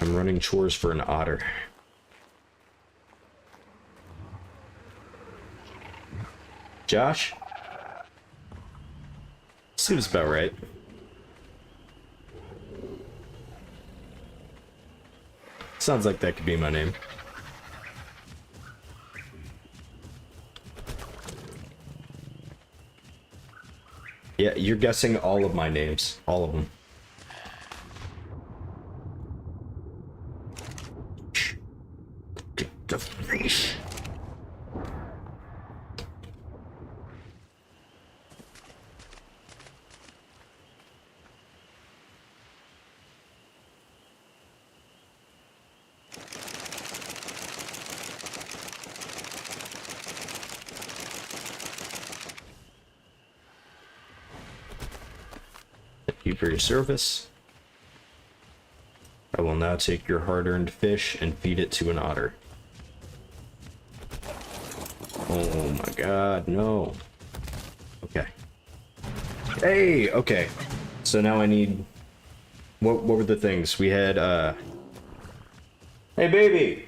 I'm running chores for an otter. Josh? Seems about right. Sounds like that could be my name. Yeah, you're guessing all of my names. All of them. Get the fish. Thank you for your service. I will now take your hard-earned fish and feed it to an otter. Oh my god, no. Okay. Hey, okay. So now I need... What were the things? We had, Hey, baby!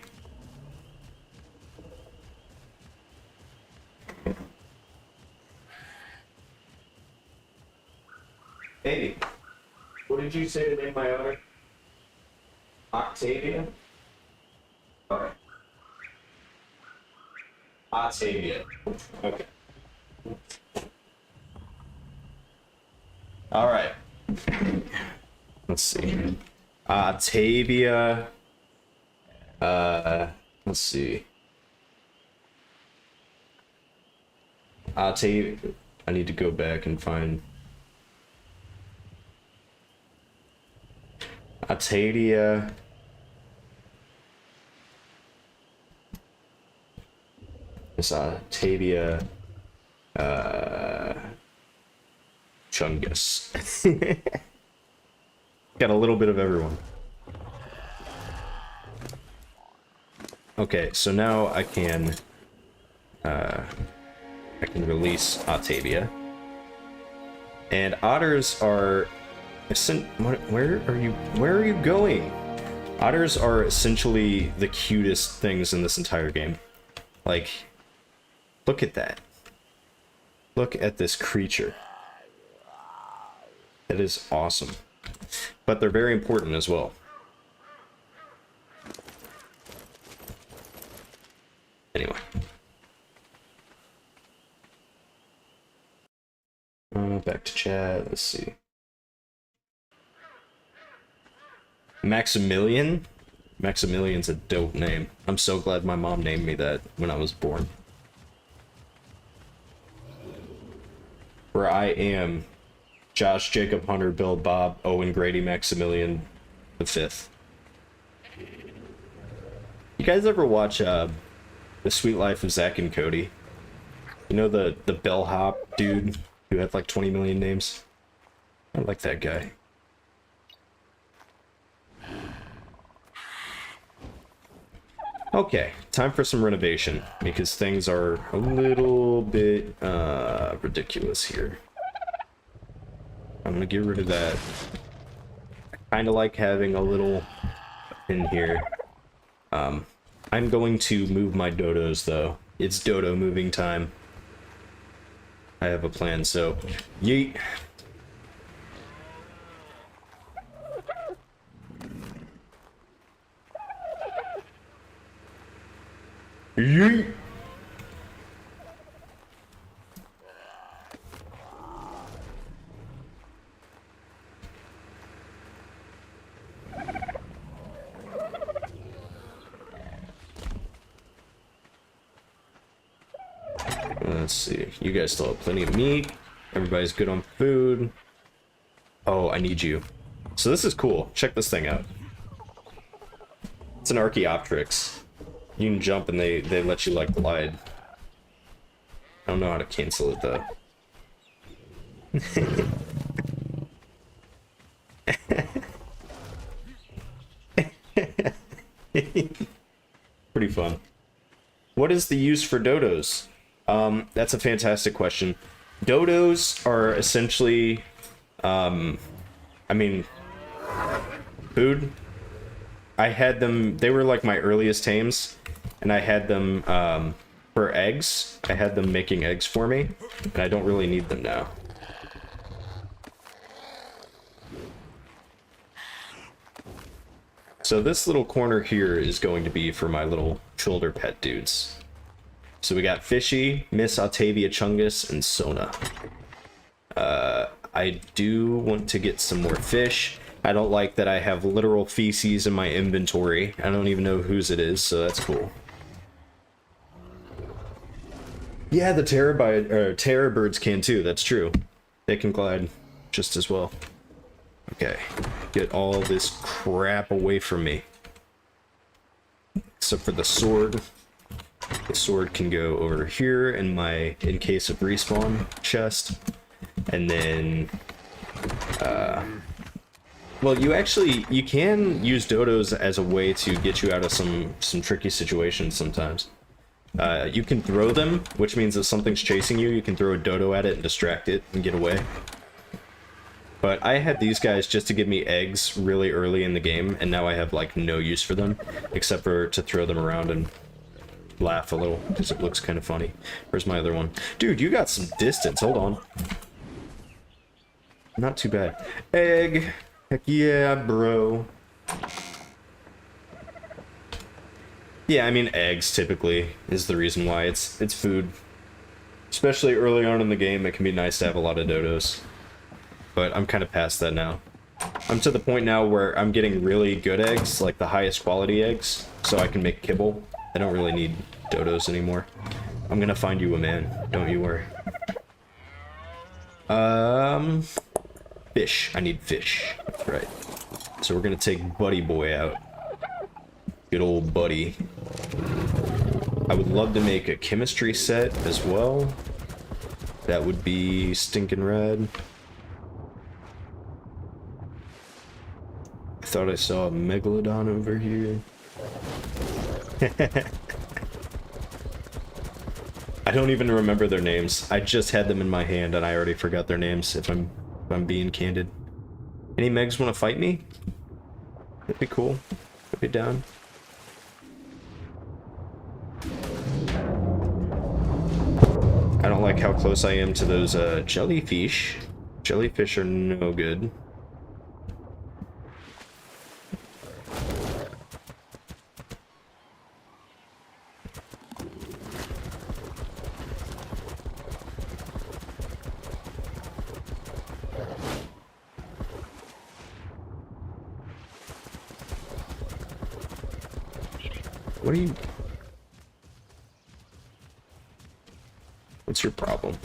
Baby, what did you say to name my otter? Octavia? Okay. Octavia. Okay. Alright. Let's see. Octavia. Let's see. Octavia. I need to go back and find Atadia. It's Atadia Chungus. Got a little bit of everyone. Okay, so now I can release Octavia. And otters are where are you going? Otters are essentially the cutest things in this entire game. Like, look at that. Look at this creature. That is awesome. But they're very important as well. Anyway. Back to chat. Let's see. Maximilian? Maximilian's a dope name. I'm so glad my mom named me that when I was born. Where I am Josh, Jacob, Hunter, Bill, Bob, Owen, Grady, Maximilian the Fifth. You guys ever watch The Sweet Life of Zack and Cody? You know the bellhop dude who had like 20 million names? I like that guy. Okay, time for some renovation because things are a little bit ridiculous here. I'm gonna get rid of that. I kind of like having a little in here. I'm going to move my dodos though. It's dodo moving time. I have a plan, so yeet. Yeet. Let's see. You guys still have plenty of meat. Everybody's good on food. Oh, I need you. So this is cool. Check this thing out. It's an Archaeopteryx. You can jump and they let you like glide. I don't know how to cancel it though. Pretty fun. What is the use for dodos? That's a fantastic question. Dodos are essentially, I mean, food. I had them, they were like my earliest tames, and I had them, for eggs. I had them making eggs for me, and I don't really need them now. So this little corner here is going to be for my little shoulder pet dudes. So we got Fishy, Miss Octavia Chungus, and Sona. I do want to get some more fish. I don't like that I have literal feces in my inventory. I don't even know whose it is, so that's cool. Yeah, the terror birds can too, that's true. They can glide just as well. Okay, get all this crap away from me. Except for the sword. The sword can go over here in my in case of respawn chest. And then well, you can use dodos as a way to get you out of some tricky situations sometimes. You can throw them, which means if something's chasing you, you can throw a dodo at it and distract it and get away. But I had these guys just to give me eggs really early in the game, and now I have like no use for them except for to throw them around and laugh a little because it looks kind of funny. Where's my other one? Dude, you got some distance. Hold on. Not too bad. Egg. Heck yeah, bro. Yeah, I mean eggs typically is the reason why it's food. Especially early on in the game, it can be nice to have a lot of dodos. But I'm kind of past that now. I'm to the point now where I'm getting really good eggs, like the highest quality eggs, so I can make kibble. I don't really need dodos anymore. I'm gonna find you a man, don't you worry. Fish. I need fish. That's right. So we're gonna take Buddy Boy out. Good old Buddy. I would love to make a chemistry set as well. That would be stinking rad. I thought I saw a megalodon over here. I don't even remember their names. I just had them in my hand and I already forgot their names, if I'm being candid. Any Megs want to fight me? That'd be cool. I'd be down. I don't like how close I am to those jellyfish. Jellyfish are no good. What are you... What's your problem?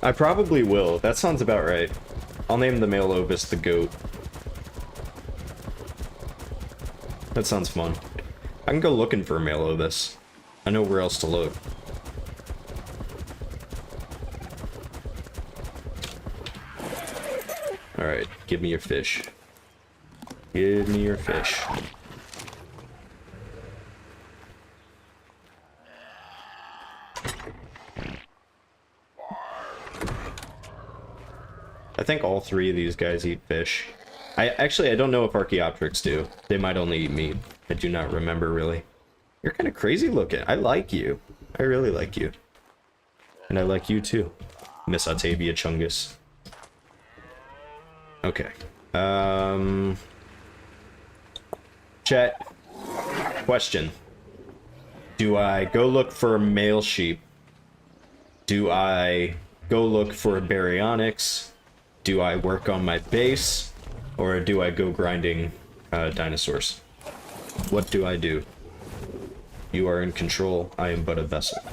I probably will. That sounds about right. I'll name the male Ovis the goat. That sounds fun. I can go looking for a male Ovis. I know where else to look. Alright, give me your fish. Give me your fish. I think all three of these guys eat fish. I don't know if Archaeopteryx do. They might only eat meat. I do not remember, really. You're kind of crazy looking. I like you. I really like you. And I like you too, Miss Octavia Chungus. Okay. Chat. Question. Do I go look for a male sheep? Do I go look for a baryonyx? Do I work on my base? Or do I go grinding dinosaurs? What do I do? You are in control. I am but a vessel.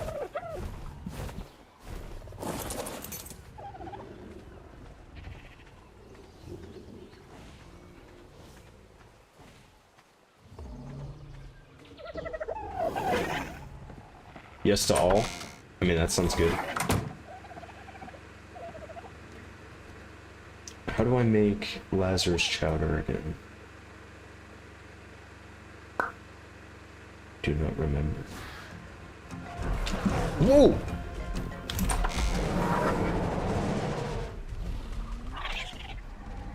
Yes to all? I mean, that sounds good. How do I make Lazarus chowder again? Do not remember. Whoa!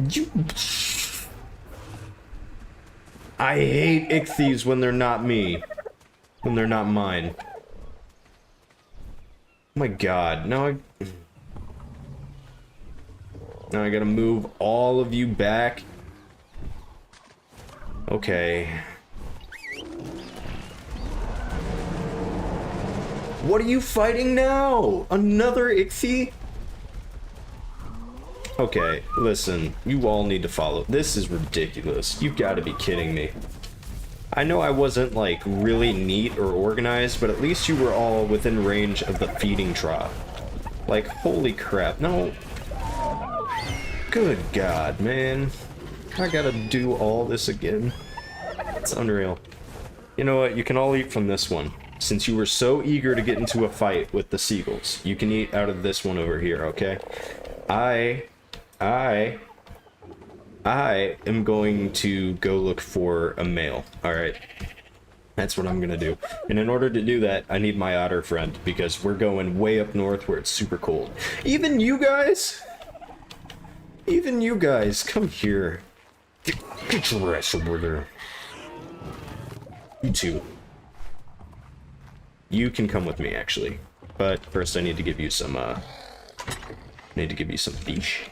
You... I hate ichthyes when they're not me. When they're not mine. Oh my god, now I gotta move all of you back. Okay. What are you fighting now? Another ichthy? Okay, listen, you all need to follow. This is ridiculous. You've got to be kidding me. I know I wasn't, like, really neat or organized, but at least you were all within range of the feeding trough. Like, holy crap, no. Good God, man. I gotta do all this again. It's unreal. You know what, you can all eat from this one. Since you were so eager to get into a fight with the seagulls, you can eat out of this one over here, okay? I am going to go look for a male, alright? That's what I'm gonna do. And in order to do that, I need my otter friend, because we're going way up north where it's super cold. Even you guys, come here. Get your ass over there. You two. You can come with me, actually. But first I need to give you some, fish.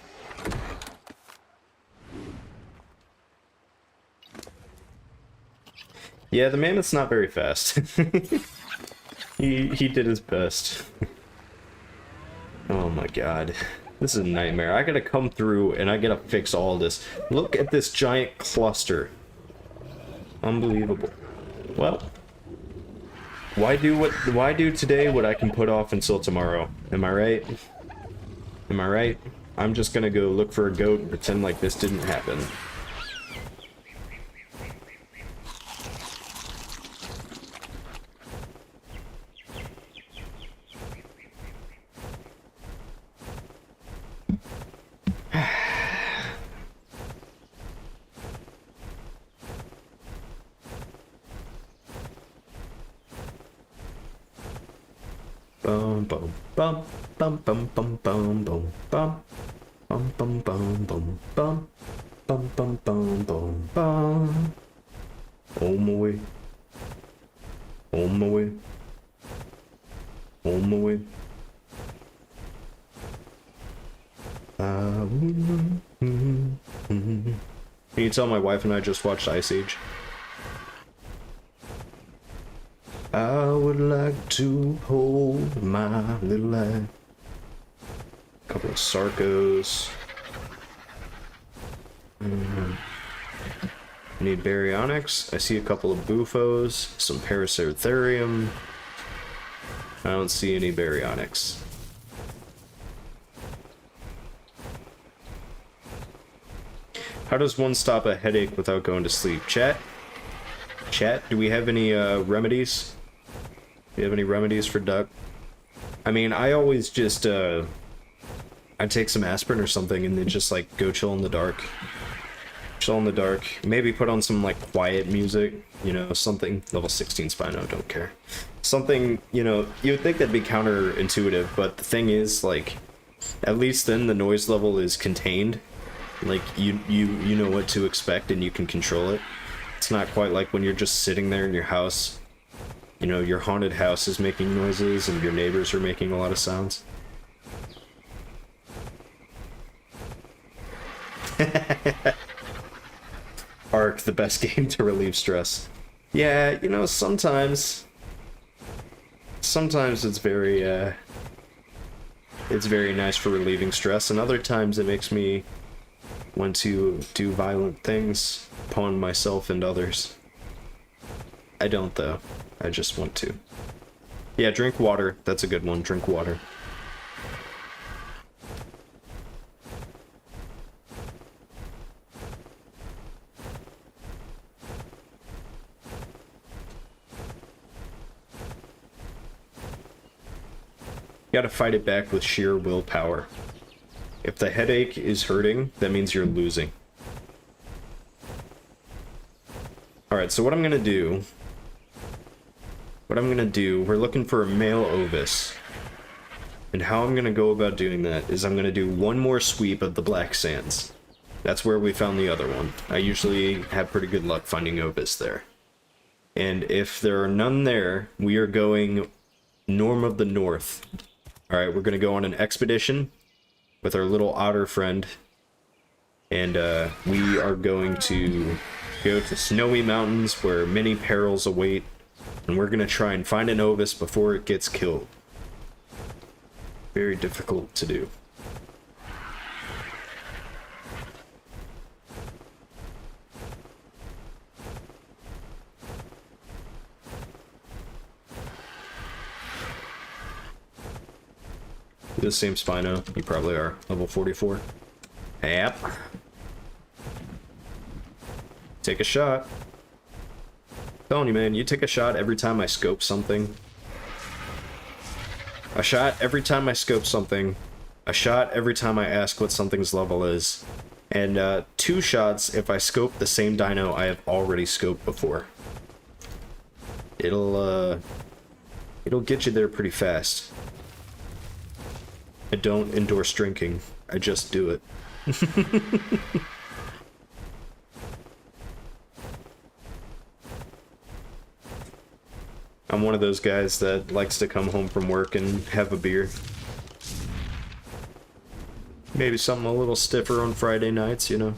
Yeah, the mammoth's not very fast. He did his best. Oh my god. This is a nightmare. I gotta come through and I gotta fix all this. Look at this giant cluster. Unbelievable. Well, Why do today what I can put off until tomorrow? Am I right? Am I right? I'm just gonna go look for a goat and pretend like this didn't happen. Bum bum bum bum bum bum bum bum bum bum bum bum bum bum bum bum bum bum bum. On my way. On my way. On my way. Can you tell my wife and I just watched Ice Age? I would like to hold my little light. Couple of Sarcos. Need baryonyx. I see a couple of bufos, some paraceratherium. I don't see any baryonyx. How does one stop a headache without going to sleep? Chat? Chat, do we have any remedies? Do you have any remedies for Duck? I mean, I always just I take some aspirin or something and then just like go chill in the dark. Chill in the dark. Maybe put on some like quiet music, you know, something. Level 16 Spino, don't care. Something, you know, you would think that'd be counterintuitive, but the thing is, like, at least then the noise level is contained. Like you know what to expect and you can control it. It's not quite like when you're just sitting there in your house. You know, your haunted house is making noises and your neighbors are making a lot of sounds. Ark, the best game to relieve stress. Yeah, you know, sometimes it's very nice for relieving stress, and other times it makes me want to do violent things upon myself and others. I don't, though. I just want to. Yeah, drink water. That's a good one. Drink water. You gotta fight it back with sheer willpower. If the headache is hurting, that means you're losing. Alright, so what I'm gonna do... we're looking for a male Ovis. And how I'm gonna go about doing that is I'm gonna do one more sweep of the Black Sands. That's where we found the other one. I usually have pretty good luck finding Ovis there. And if there are none there, we are going Norm of the North. Alright, we're gonna go on an expedition with our little otter friend. And we are going to go to snowy mountains where many perils await. And we're gonna try and find an Ovis before it gets killed. Very difficult to do. The same Spino, you probably are. Level 44. Yep. Take a shot. Telling you, man, you take a shot every time I scope something. A shot every time I scope something. A shot every time I ask what something's level is. And 2 shots if I scope the same dino I have already scoped before. It'll get you there pretty fast. I don't endorse drinking. I just do it. I'm one of those guys that likes to come home from work and have a beer. Maybe something a little stiffer on Friday nights, you know.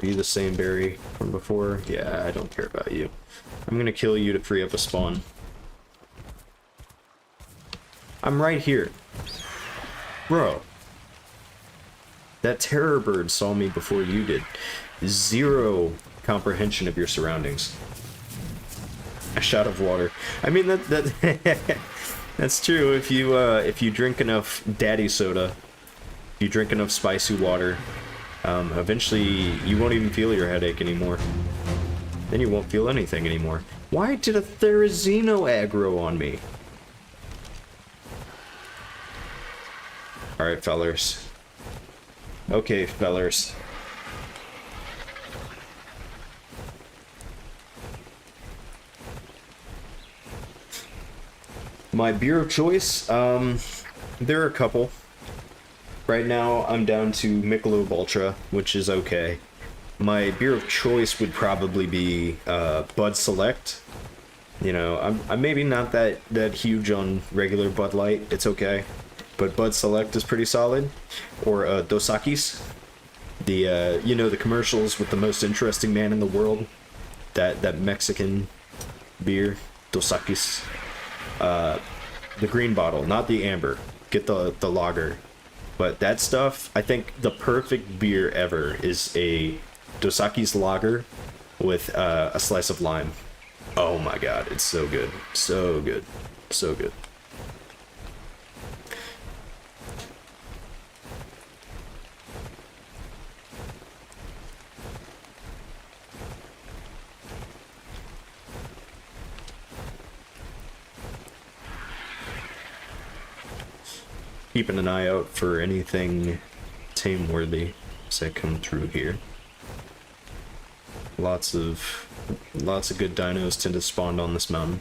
Are you the same Barry from before? Yeah, I don't care about you. I'm gonna kill you to free up a spawn. I'm right here. Bro. That terror bird saw me before you did. Zero comprehension of your surroundings. A shot of water. I mean that that's true. If you drink enough daddy soda, if you drink enough spicy water, eventually you won't even feel your headache anymore. Then you won't feel anything anymore. Why did a Therizino aggro on me? Alright, fellers. Okay, fellers. My beer of choice, there are a couple. Right now, I'm down to Michelob Ultra, which is okay. My beer of choice would probably be Bud Select. You know, I'm maybe not that huge on regular Bud Light. It's okay, but Bud Select is pretty solid. Or Dos Equis, the you know, the commercials with the most interesting man in the world. That Mexican beer, Dos Equis. The green bottle, not the amber. Get the lager. But that stuff, I think the perfect beer ever is a Dos Equis lager with a slice of lime. Oh my god, it's so good. So good. So good. Keeping an eye out for anything tame-worthy as I come through here. Lots of good dinos tend to spawn on this mountain.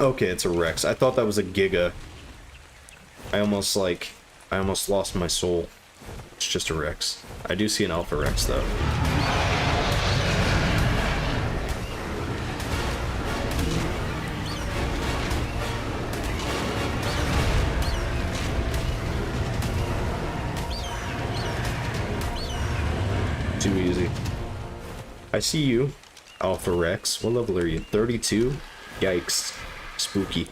Okay, it's a Rex. I thought that was a Giga. I almost lost my soul. It's just a Rex. I do see an Alpha Rex though. Too easy. I see you, Alpha Rex. What level are you? 32? Yikes. Spooky.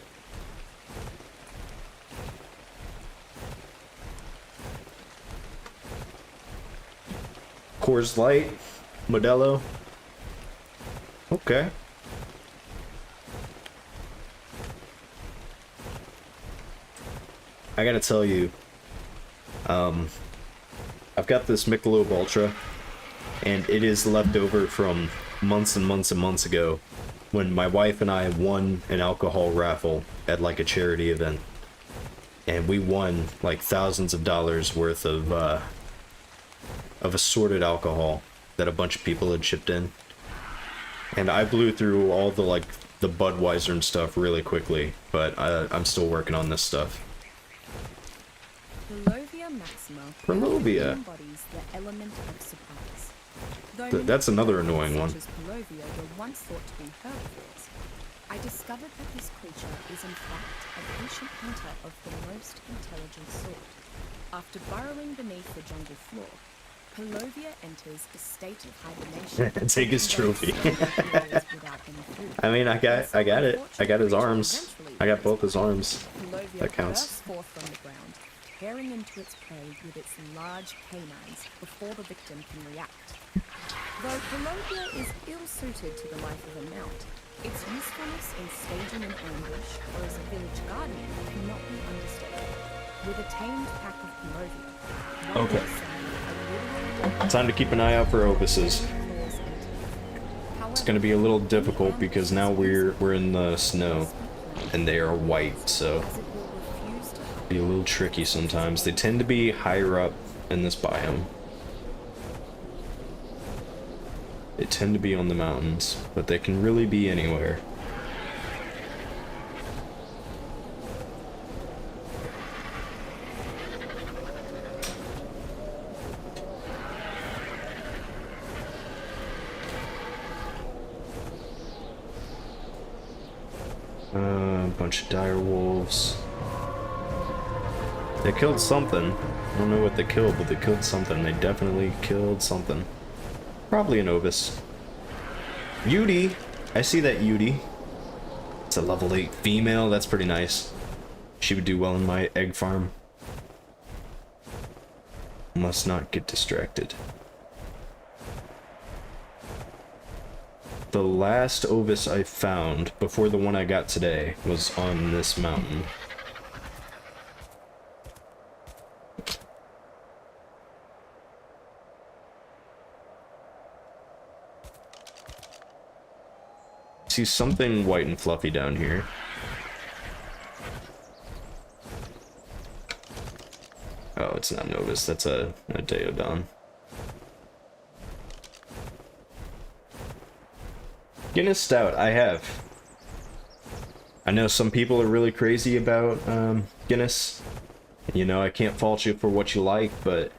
Coors Light. Modelo. Okay. I gotta tell you, I've got this Michelob Ultra, and it is left over from months and months and months ago when my wife and I won an alcohol raffle at like a charity event. And we won like thousands of dollars worth of assorted alcohol that a bunch of people had chipped in. And I blew through all the like the Budweiser and stuff really quickly, but I'm still working on this stuff. Prolovia. Embodies the element of surprise. That's another annoying one. Prolovia were once thought to be herbivores. I discovered that this creature is in fact an ancient hunter of the most intelligent sort. After burrowing beneath the jungle floor, Prolovia enters a state of hibernation. Take his trophy. I mean, I got it. I got his arms. I got both his arms. That counts. Bursts forth from the ground, tearing into its prey with its large canines before the victim can react. Though Prolovia is ill-suited to the life of a mount, its usefulness in staging an ambush or as a village guardian cannot be understated. With a tamed pack of Prolovia, Okay. Time to keep an eye out for opuses. It's gonna be a little difficult because now we're in the snow, and they are white, so be a little tricky sometimes. They tend to be higher up in this biome. They tend to be on the mountains, but they can really be anywhere. A bunch of dire wolves. They killed something. I don't know what they killed, but they killed something. They definitely killed something. Probably an Obus. Yudi! I see that Yudi. It's a level 8 female. That's pretty nice. She would do well in my egg farm. Must not get distracted. The last Ovis I found, before the one I got today, was on this mountain. See something white and fluffy down here. Oh, it's not Novus, that's a Deodon. Guinness Stout, I have. I know some people are really crazy about Guinness. You know, I can't fault you for what you like, but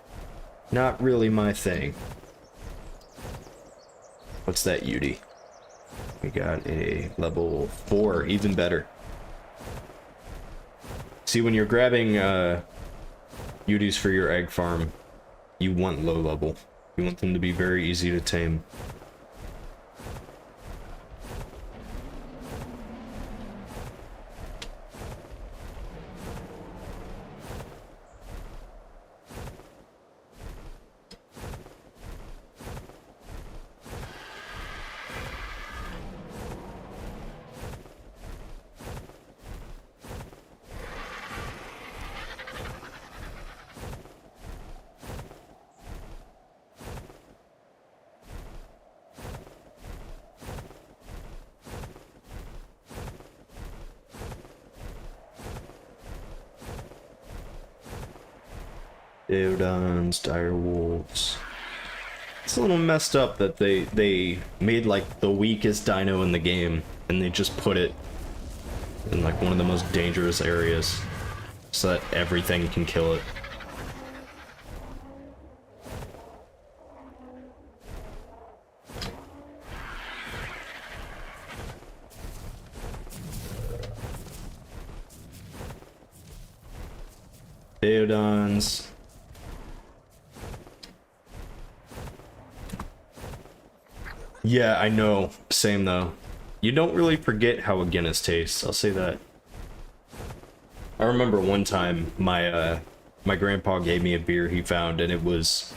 not really my thing. What's that, Yudi? We got a level 4, even better. See, when you're grabbing Udis for your egg farm, you want low level. You want them to be very easy to tame. Deodons, dire wolves. It's a little messed up that they made like the weakest dino in the game and they just put it in like one of the most dangerous areas so that everything can kill it. Deodons. Yeah, I know. Same though. You don't really forget how a Guinness tastes, I'll say that. I remember one time my my grandpa gave me a beer he found and it was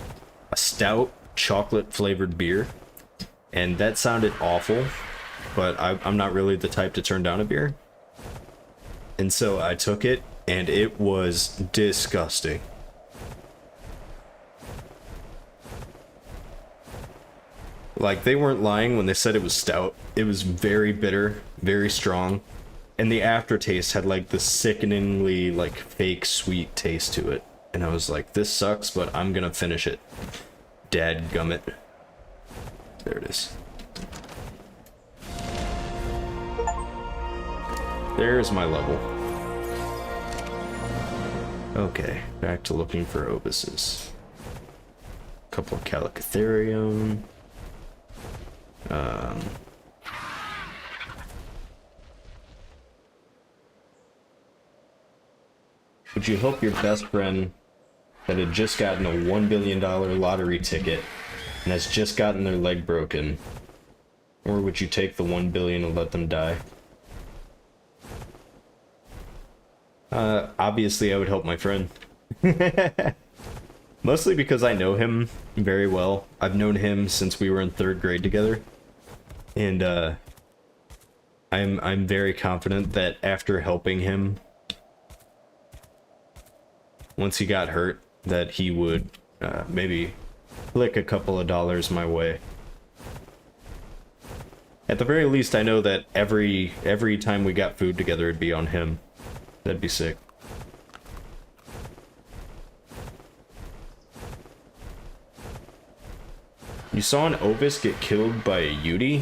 a stout chocolate flavored beer. And that sounded awful, but I'm not really the type to turn down a beer. And so I took it and it was disgusting. Like, they weren't lying when they said it was stout. It was very bitter, very strong, and the aftertaste had like the sickeningly like fake sweet taste to it. And I was like, this sucks, but I'm gonna finish it. Dadgummit. There it is. There's my level. Okay, back to looking for obuses. Couple of Calicatherium. Would you help your best friend that had just gotten a $1 billion lottery ticket and has just gotten their leg broken? Or would you take the $1 billion and let them die? Obviously I would help my friend. Mostly because I know him very well. I've known him since we were in 3rd grade together. And I'm very confident that after helping him, once he got hurt, that he would maybe flick a couple of dollars my way. At the very least, I know that every time we got food together, it'd be on him. That'd be sick. You saw an Ovis get killed by a Yudi?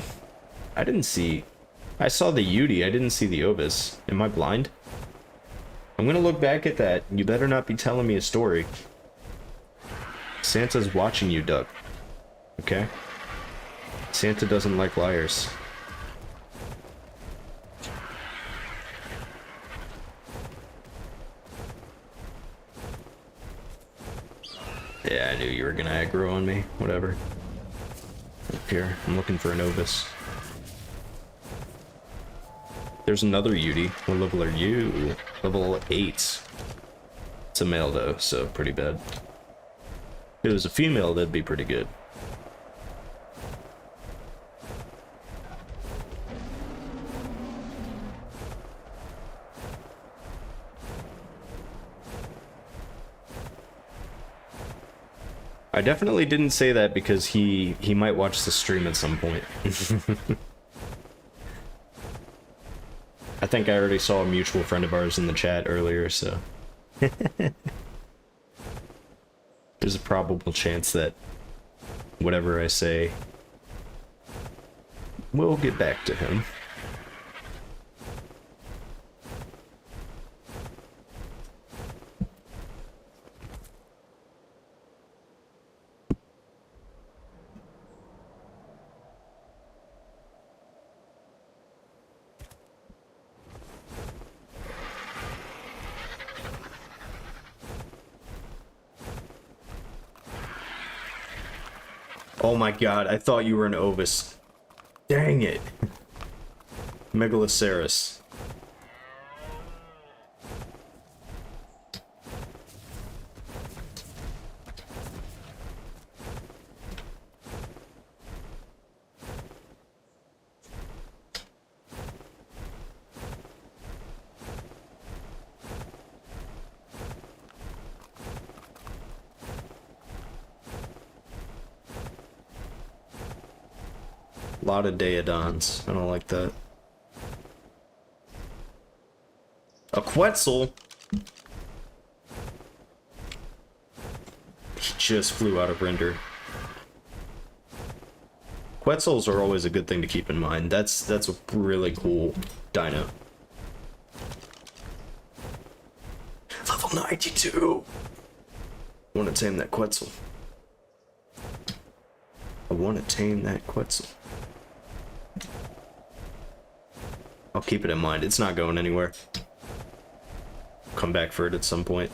I didn't see... I saw the Yudi, I didn't see the Ovis. Am I blind? I'm gonna look back at that. You better not be telling me a story. Santa's watching you, Duck. Okay? Santa doesn't like liars. Yeah, I knew you were gonna aggro on me. Whatever. Up here, I'm looking for an Ovis. There's another Yudi. What level are you? Level 8. It's a male though, so pretty bad. If it was a female, that'd be pretty good. I definitely didn't say that because he might watch the stream at some point. I think I already saw a mutual friend of ours in the chat earlier, so there's a probable chance that whatever I say will get back to him. Oh my god, I thought you were an Ovis. Dang it. Megaloceros. A lot of Daedons. I don't like that. A Quetzal? He just flew out of render. Quetzals are always a good thing to keep in mind. That's a really cool dino. Level 92! I want to tame that Quetzal. I want to tame that Quetzal. I'll keep it in mind. It's not going anywhere. Come back for it at some point.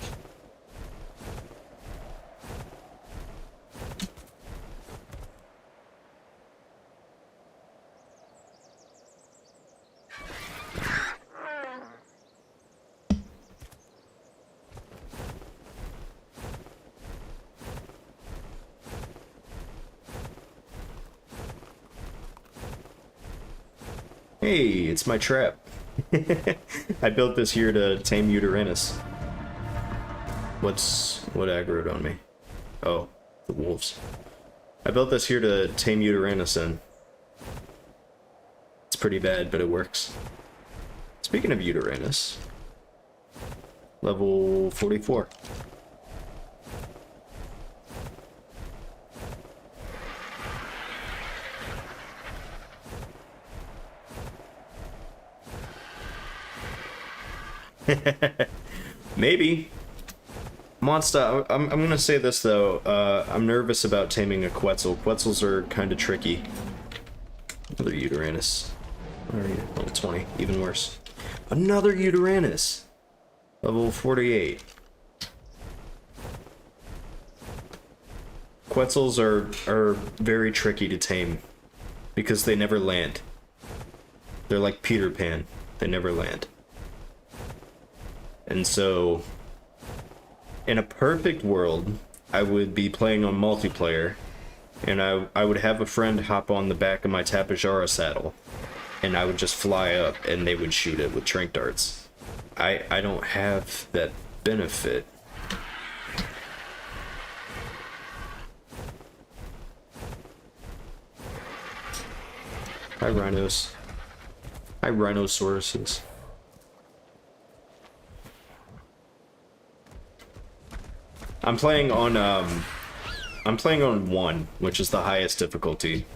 Hey, it's my trap. I built this here to tame Uranus. What aggroed on me? Oh, the wolves. I built this here to tame Uranus in. It's pretty bad, but it works. Speaking of Uranus, level 44. Maybe. Monster, I'm gonna say this though, I'm nervous about taming a Quetzal. Quetzals are kind of tricky. Another Uranus. Where are you? Level 20, even worse. Another Uranus! Level 48. Quetzals are very tricky to tame because they never land. They're like Peter Pan. They never land. And so, in a perfect world, I would be playing on multiplayer, and I would have a friend hop on the back of my Tapejara saddle, and I would just fly up, and they would shoot it with tranq darts. I don't have that benefit. Hi, rhinos. Hi, rhinosauruses. I'm playing on 1, which is the highest difficulty.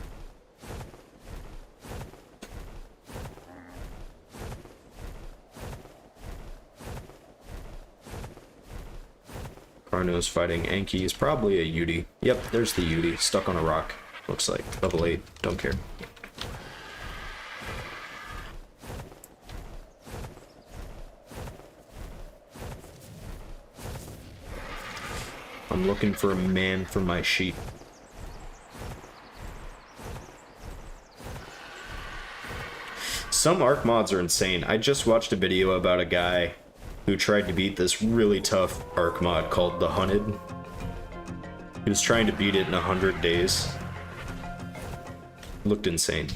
Carno's fighting Anki is probably a Yudi. Yep, there's the Yudi, stuck on a rock. Looks like level 8, don't care. I'm looking for a man for my sheep. Some ARK mods are insane. I just watched a video about a guy who tried to beat this really tough ARK mod called The Hunted. He was trying to beat it in 100 days. Looked insane.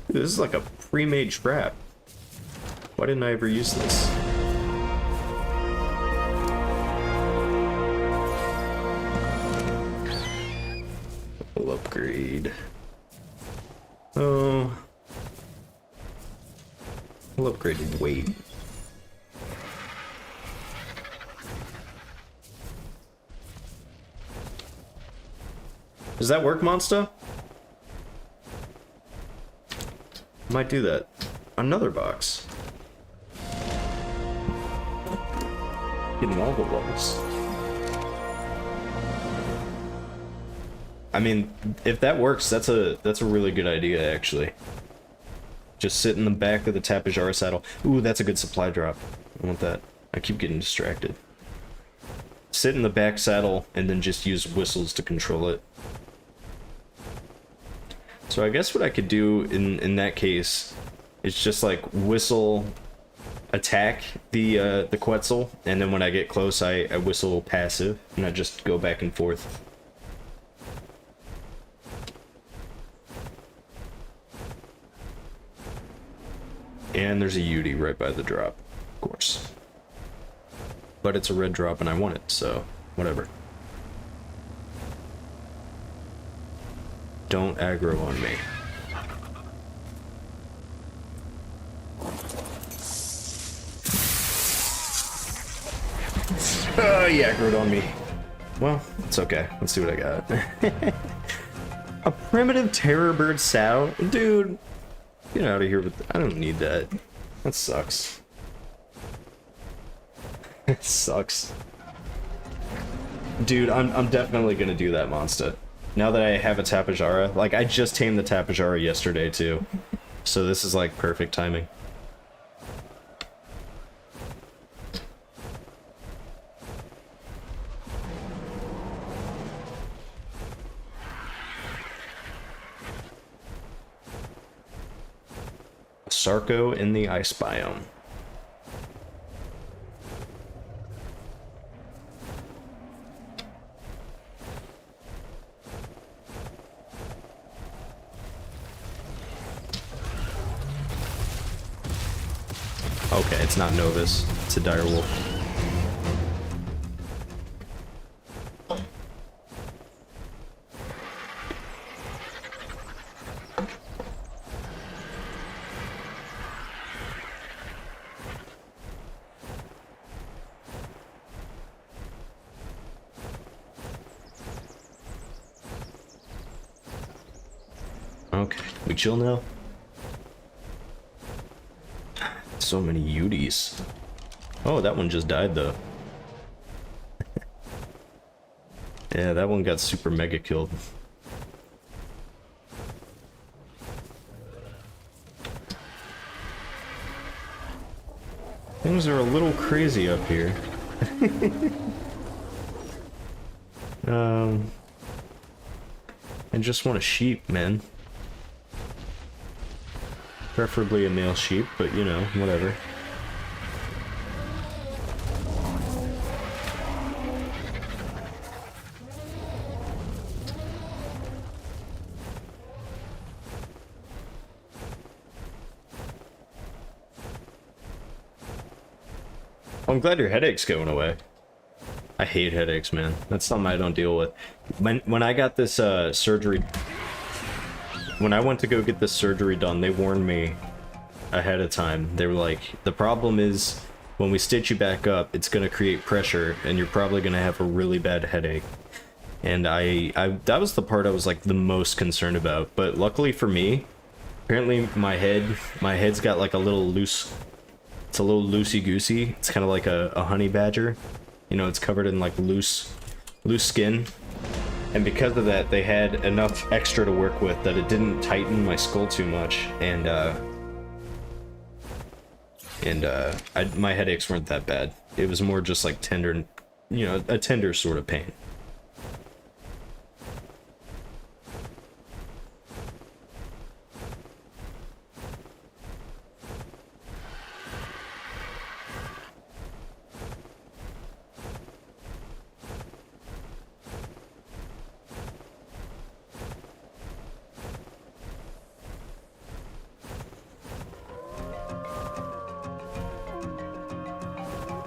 Dude, this is like a pre-made trap. Why didn't I ever use this? We'll upgrade. Oh. We'll upgrade in weight. Does that work, Monster? Might do that. Another box. Getting all the levels. I mean, if that works, that's a really good idea, actually. Just sit in the back of the Tapejara saddle. Ooh, that's a good supply drop. I want that. I keep getting distracted. Sit in the back saddle and then just use whistles to control it. So I guess what I could do in that case is just like whistle attack the Quetzal, and then when I get close I whistle passive and I just go back and forth. And there's a Yudi right by the drop, of course. But it's a red drop and I want it, so whatever. Don't aggro on me. Oh, he aggroed on me. Well, it's okay. Let's see what I got. A primitive terror bird sow? Dude, get out of here with... I don't need that. That sucks. It sucks. Dude, I'm definitely gonna do that, monster. Now that I have a Tapejara, like I just tamed the Tapejara yesterday too, so this is like perfect timing. Sarco in the ice biome. Okay, it's not Novus, it's a direwolf. Okay, we chill now? So many Udis. Oh, that one just died though. Yeah, that one got super mega killed. Things are a little crazy up here. I just want a sheep, man. Preferably a male sheep, but you know, whatever. I'm glad your headache's going away. I hate headaches, man. That's something I don't deal with. When I got this surgery... When I went to go get this surgery done, they warned me ahead of time. They were like, the problem is when we stitch you back up, it's going to create pressure and you're probably going to have a really bad headache. And that was the part I was like the most concerned about. But luckily for me, apparently my head's got like a little loose, it's a little loosey-goosey. It's kind of like a honey badger. You know, it's covered in like loose skin. And because of that, they had enough extra to work with that it didn't tighten my skull too much, and and my headaches weren't that bad. It was more just like tender, you know, a tender sort of pain.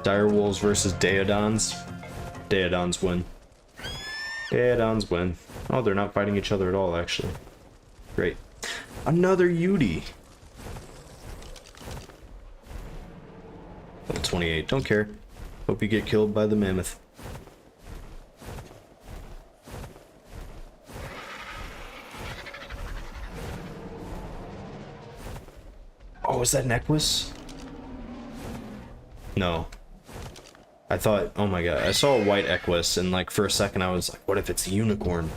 Direwolves versus Daedons. Daedons win. Daedons win. Oh, they're not fighting each other at all, actually. Great. Another Yudi. Level 28. Don't care. Hope you get killed by the mammoth. Oh, is that an Equus? No. I thought, oh my god, I saw a white Equus, and like for a second I was like, what if it's a unicorn?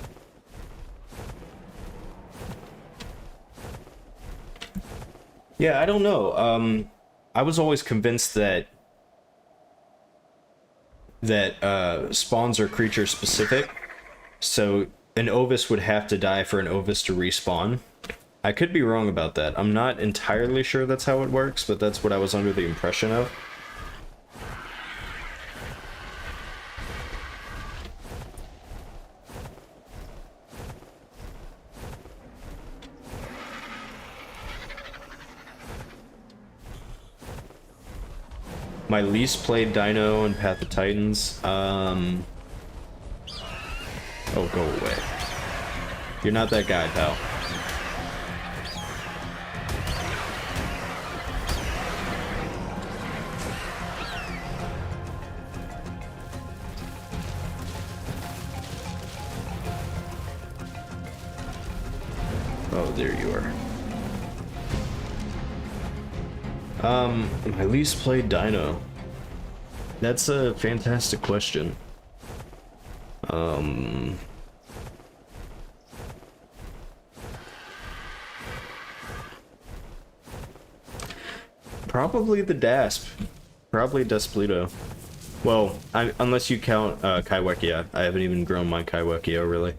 Yeah, I don't know. I was always convinced that spawns are creature specific, so an Ovis would have to die for an Ovis to respawn. I could be wrong about that. I'm not entirely sure that's how it works, but that's what I was under the impression of. My least played Dino in Path of Titans. Oh, go away. You're not that guy, pal. Oh, there you are. My least played Dino. That's a fantastic question. Probably the Dasp. Probably Despleto. Well, unless you count Kaiwekia. I haven't even grown my Kaiwekia, really.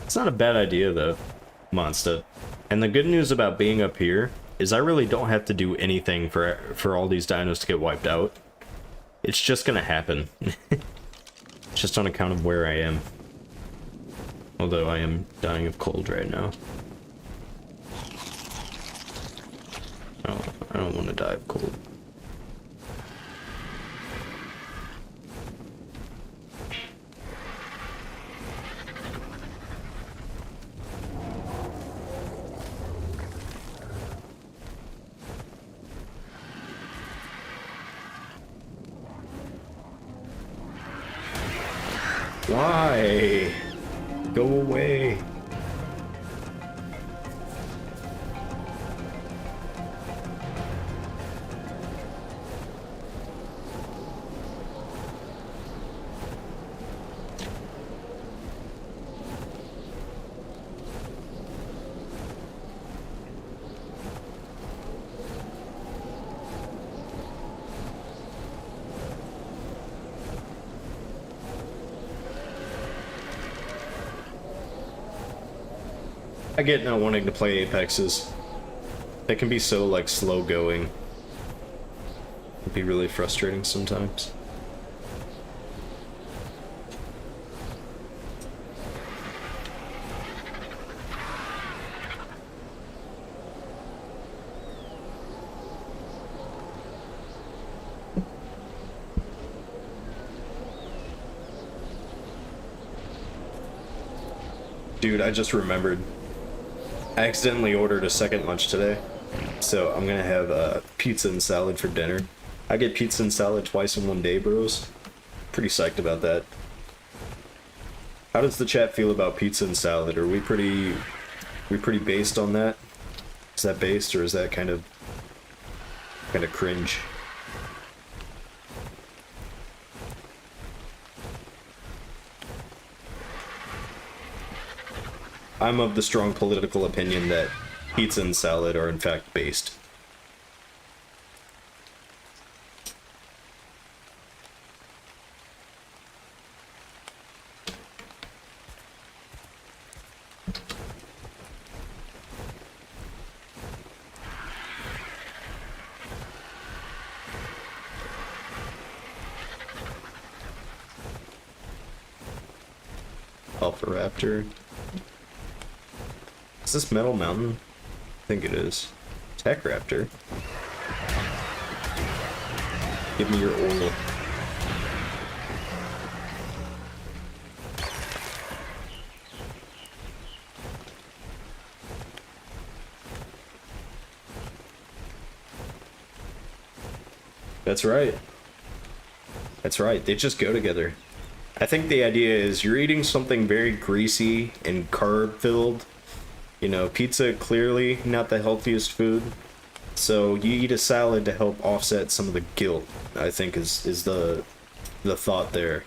It's not a bad idea, though, Monster. And the good news about being up here is I really don't have to do anything for all these dinos to get wiped out. It's just gonna happen. Just on account of where I am. Although I am dying of cold right now. Oh, I don't want to die of cold. Why? Go away. I get not wanting to play Apexes. They can be so, like, slow going. It'd be really frustrating sometimes. Dude, I just remembered. I accidentally ordered a second lunch today. So I'm gonna have pizza and salad for dinner. I get pizza and salad twice in one day, bros. Pretty psyched about that. How does the chat feel about pizza and salad? Are we pretty based on that? Is that based, or is that kind of cringe? I'm of the strong political opinion that pizza and salad are in fact based. Alpha Raptor. Is this Metal Mountain? I think it is. Tech Raptor. Give me your oil. That's right. That's right. They just go together. I think the idea is you're eating something very greasy and carb filled. You know, pizza clearly not the healthiest food. So you eat a salad to help offset some of the guilt, I think is the thought there.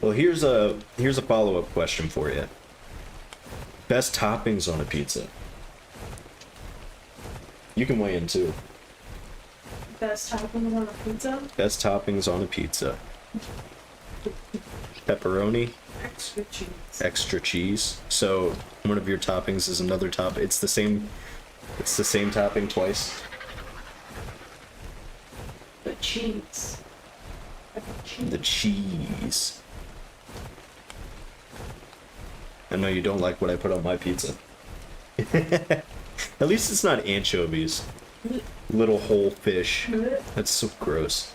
Well, here's a follow-up question for you. Best toppings on a pizza. You can weigh in too. Best toppings on a pizza? Best toppings on a pizza. Pepperoni, Extra cheese. extra cheese. So one of your toppings is another top. It's the same topping twice. The cheese. The cheese. I know you don't like what I put on my pizza. At least it's not anchovies. Little whole fish. That's so gross.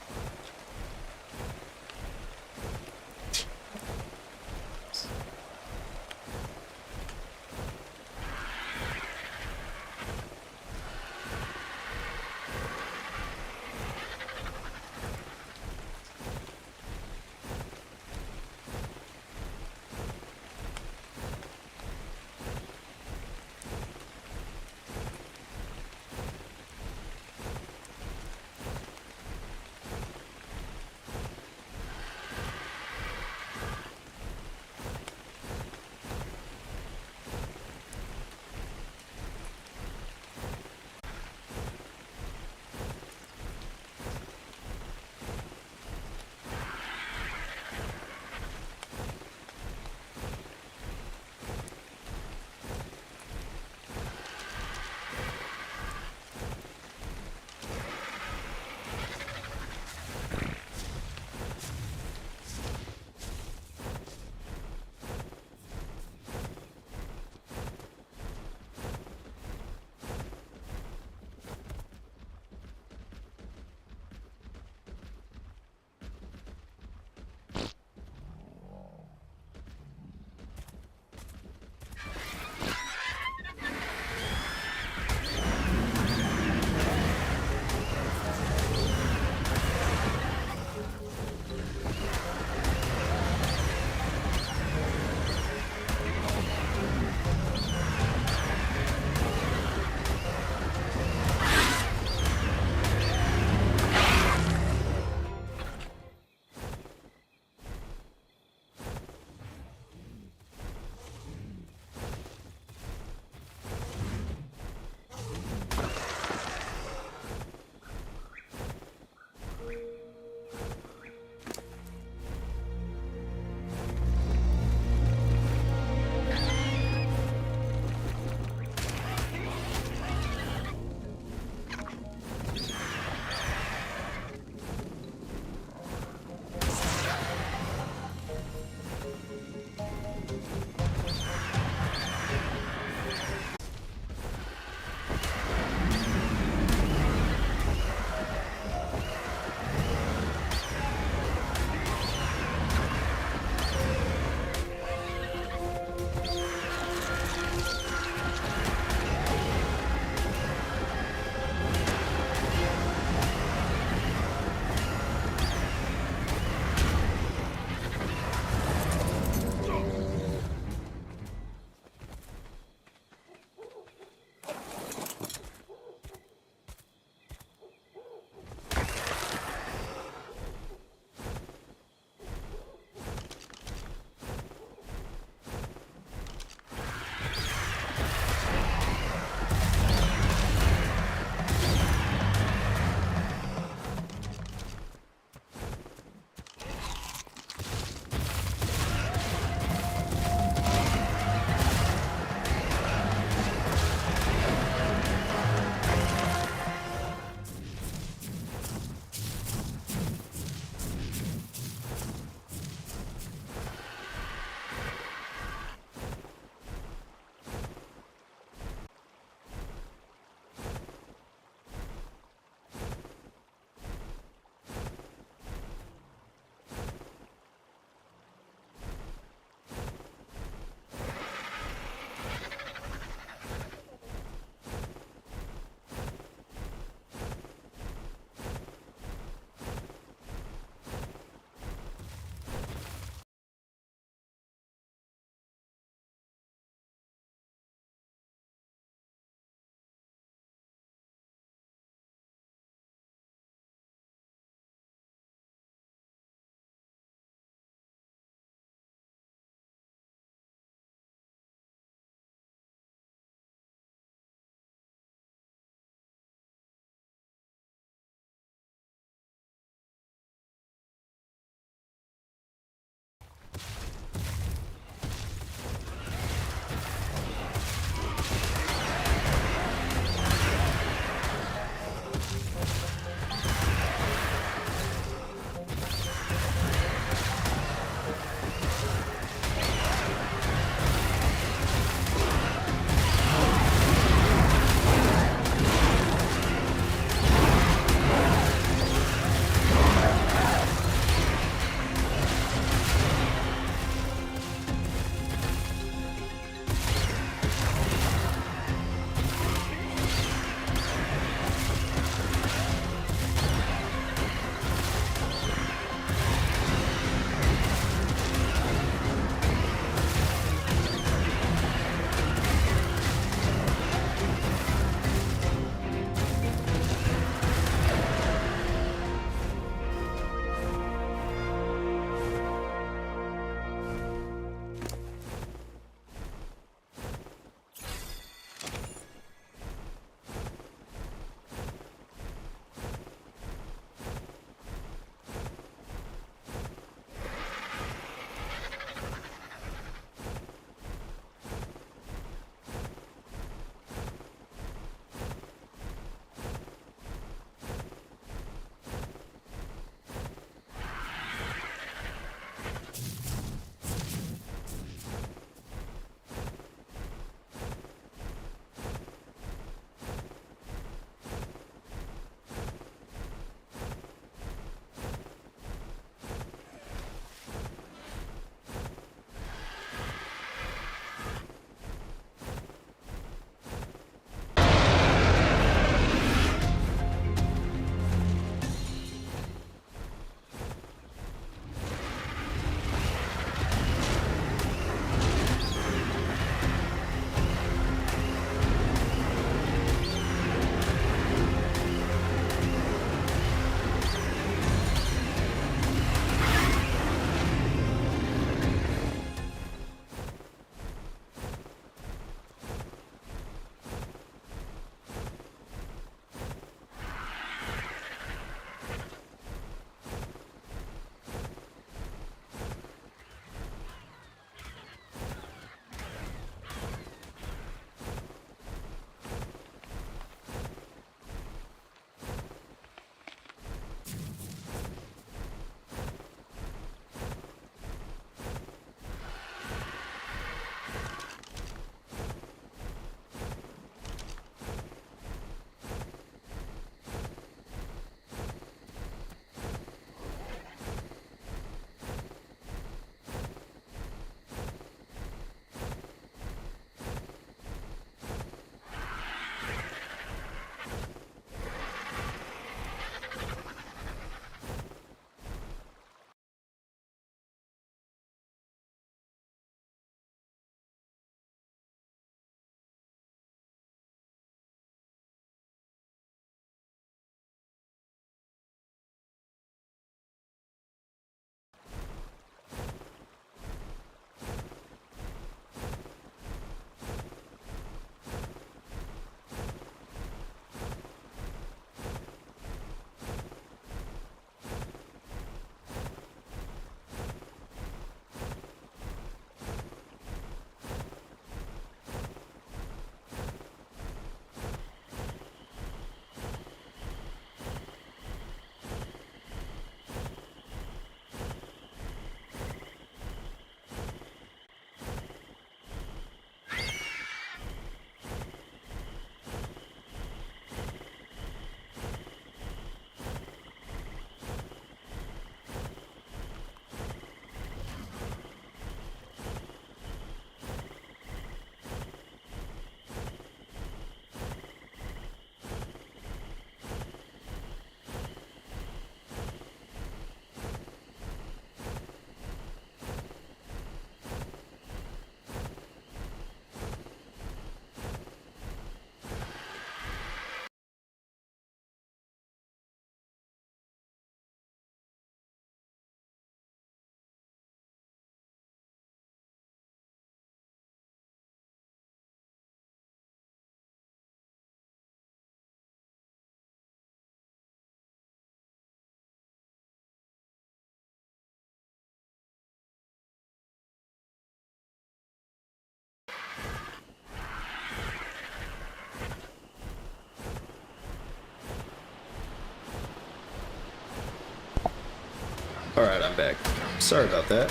I'm back. Sorry about that.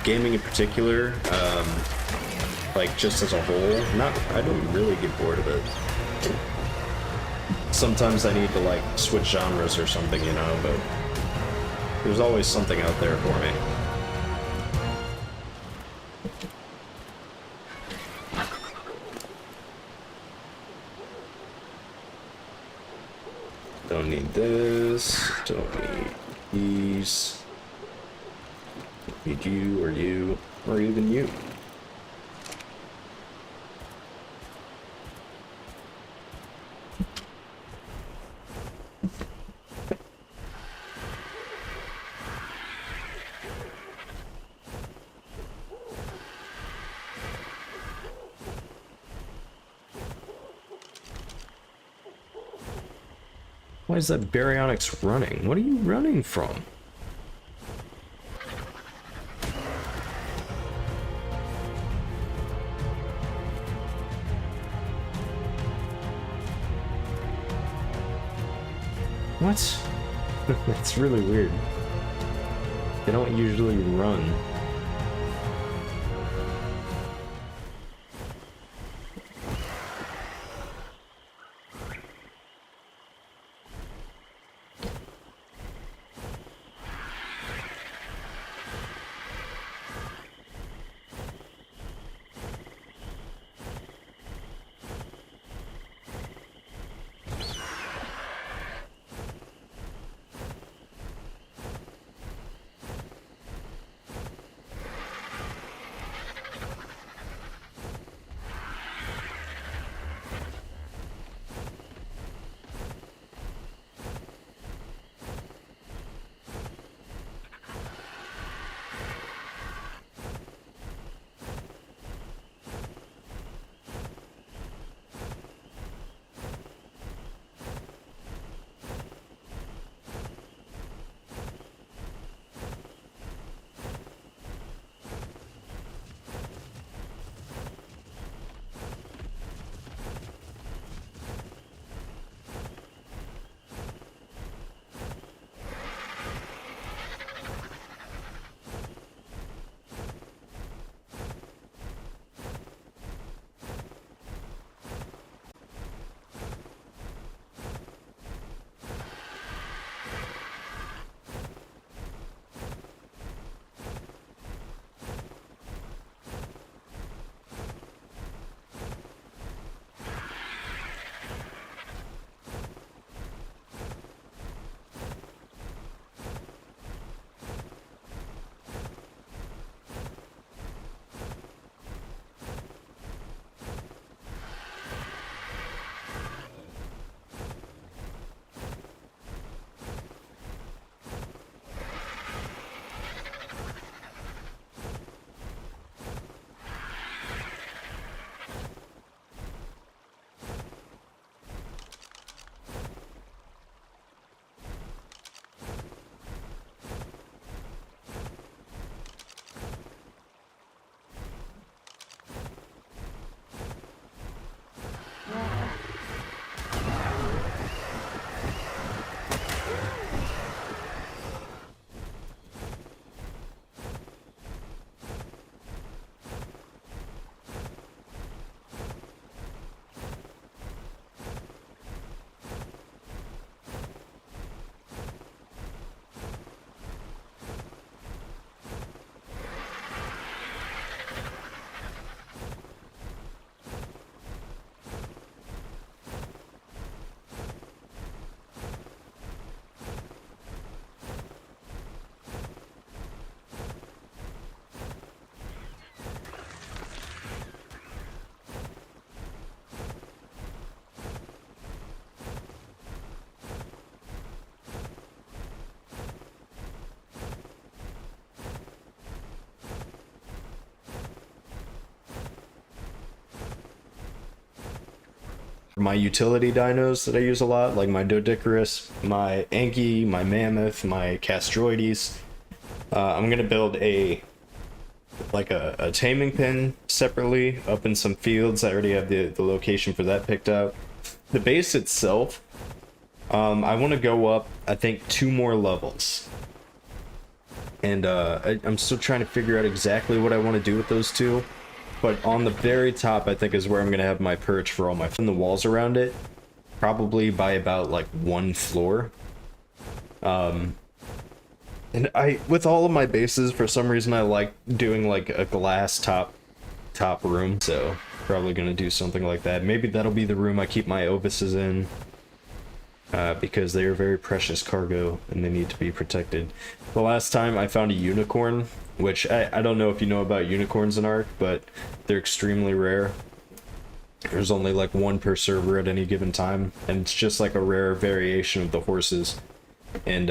Gaming in particular, like just as a whole, I don't really get bored of it. Sometimes I need to like switch genres or something, you know, but there's always something out there for me. Don't need this, don't need these. Don't need you, or even you. Why is that baryonyx running? What are you running from? What? That's really weird. They don't usually run. My utility dinos that I use a lot, like my Doedicurus, my Anki, my Mammoth, my Castroides. I'm gonna build a taming pen separately up in some fields. I already have the location for that picked out. The base itself, I want to go up, I think, 2 more levels. And I'm still trying to figure out exactly what I want to do with those 2. But on the very top, I think, is where I'm going to have my perch for all my... And the walls around it, probably by about, like, 1 floor. And with all of my bases, for some reason, I like doing, like, a glass top room. So, probably going to do something like that. Maybe that'll be the room I keep my Ovises in. Because they are very precious cargo, and they need to be protected. The last time I found a unicorn, which I don't know if you know about unicorns in Ark, but they're extremely rare. There's only like 1 per server at any given time, and it's just like a rare variation of the horses. And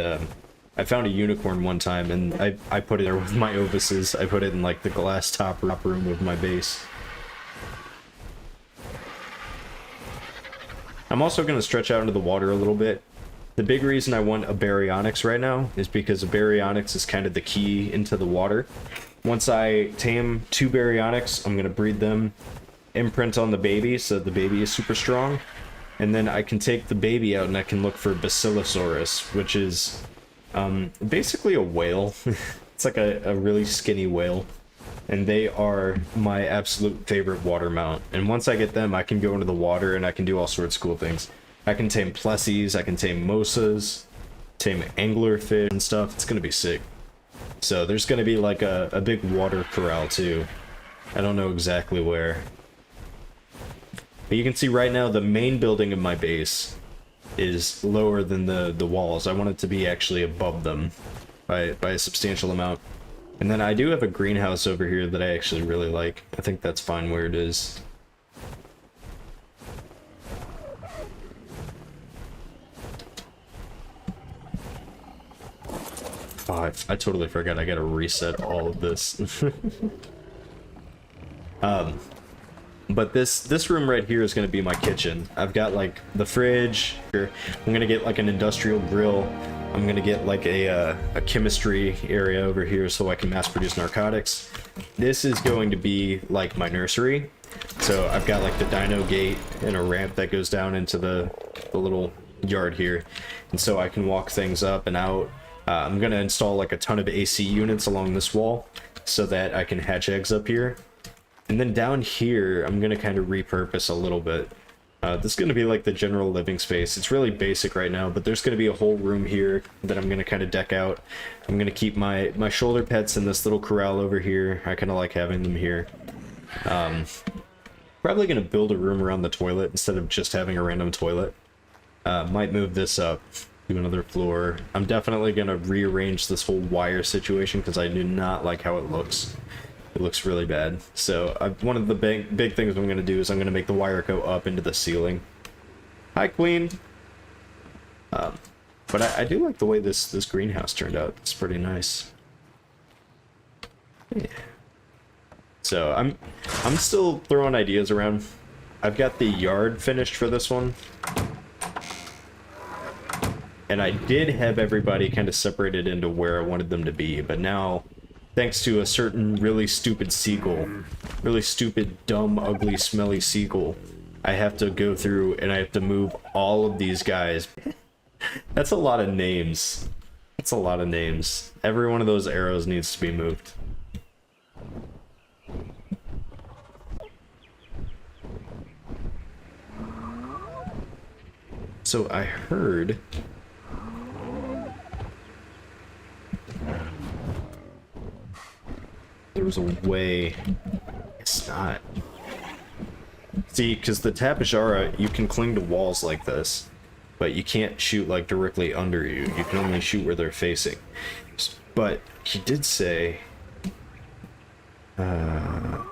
I found a unicorn one time, and I put it there with my Ovises. I put it in like the glass top room of my base. I'm also going to stretch out into the water a little bit. The big reason I want a baryonyx right now is because a baryonyx is kind of the key into the water. Once I tame 2 baryonyx, I'm going to breed them, imprint on the baby so the baby is super strong. And then I can take the baby out and I can look for Basilosaurus, which is basically a whale. It's like a really skinny whale. And they are my absolute favorite water mount. And once I get them, I can go into the water and I can do all sorts of cool things. I can tame plessies, I can tame mosas, tame anglerfish and stuff. It's gonna be sick. So there's gonna be like a big water corral too. I don't know exactly where. But you can see right now the main building of my base is lower than the walls. I want it to be actually above them by a substantial amount. And then I do have a greenhouse over here that I actually really like. I think that's fine where it is. Oh, I totally forgot I gotta reset all of this. But this room right here is gonna be my kitchen. I've got like the fridge here. I'm gonna get like an industrial grill. I'm gonna get like a chemistry area over here so I can mass produce narcotics. This is going to be like my nursery. So I've got like the dino gate and a ramp that goes down into the little yard here. And so I can walk things up and out. I'm gonna install like a ton of AC units along this wall so that I can hatch eggs up here. And then down here, I'm gonna kind of repurpose a little bit. This is gonna be like the general living space. It's really basic right now, but there's gonna be a whole room here that I'm gonna kind of deck out. I'm gonna keep my shoulder pets in this little corral over here. I kind of like having them here. Probably gonna build a room around the toilet instead of just having a random toilet. Might move this up to another floor. I'm definitely gonna rearrange this whole wire situation because I do not like how it looks. It looks really bad. So one of the big things I'm going to do is I'm going to make the wire go up into the ceiling. Hi, Queen. But I do like the way this greenhouse turned out. It's pretty nice. Yeah. So I'm still throwing ideas around. I've got the yard finished for this one. And I did have everybody kind of separated into where I wanted them to be, but now, thanks to a certain really stupid seagull, really stupid, dumb, ugly, smelly seagull, I have to go through and I have to move all of these guys. That's a lot of names. That's a lot of names. Every one of those arrows needs to be moved. So I heard... there was a way. It's not. See, because the Tapejara, you can cling to walls like this, but you can't shoot like directly under you. You can only shoot where they're facing. But he did say... oh.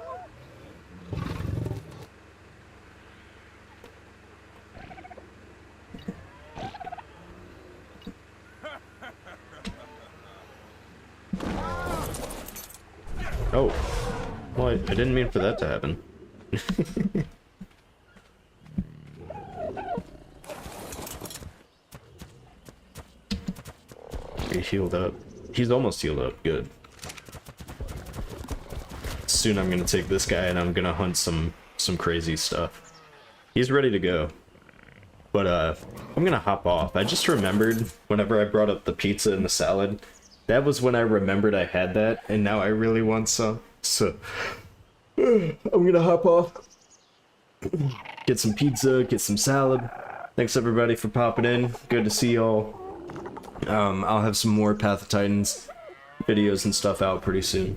Well, I didn't mean for that to happen. He healed up. He's almost healed up. Good. Soon I'm gonna take this guy and I'm gonna hunt some crazy stuff. He's ready to go. But I'm gonna hop off. I just remembered whenever I brought up the pizza and the salad, that was when I remembered I had that, and now I really want some. So I'm gonna hop off, get some pizza, get some salad. Thanks everybody for popping in. Good to see y'all. I'll have some more Path of Titans videos and stuff out pretty soon.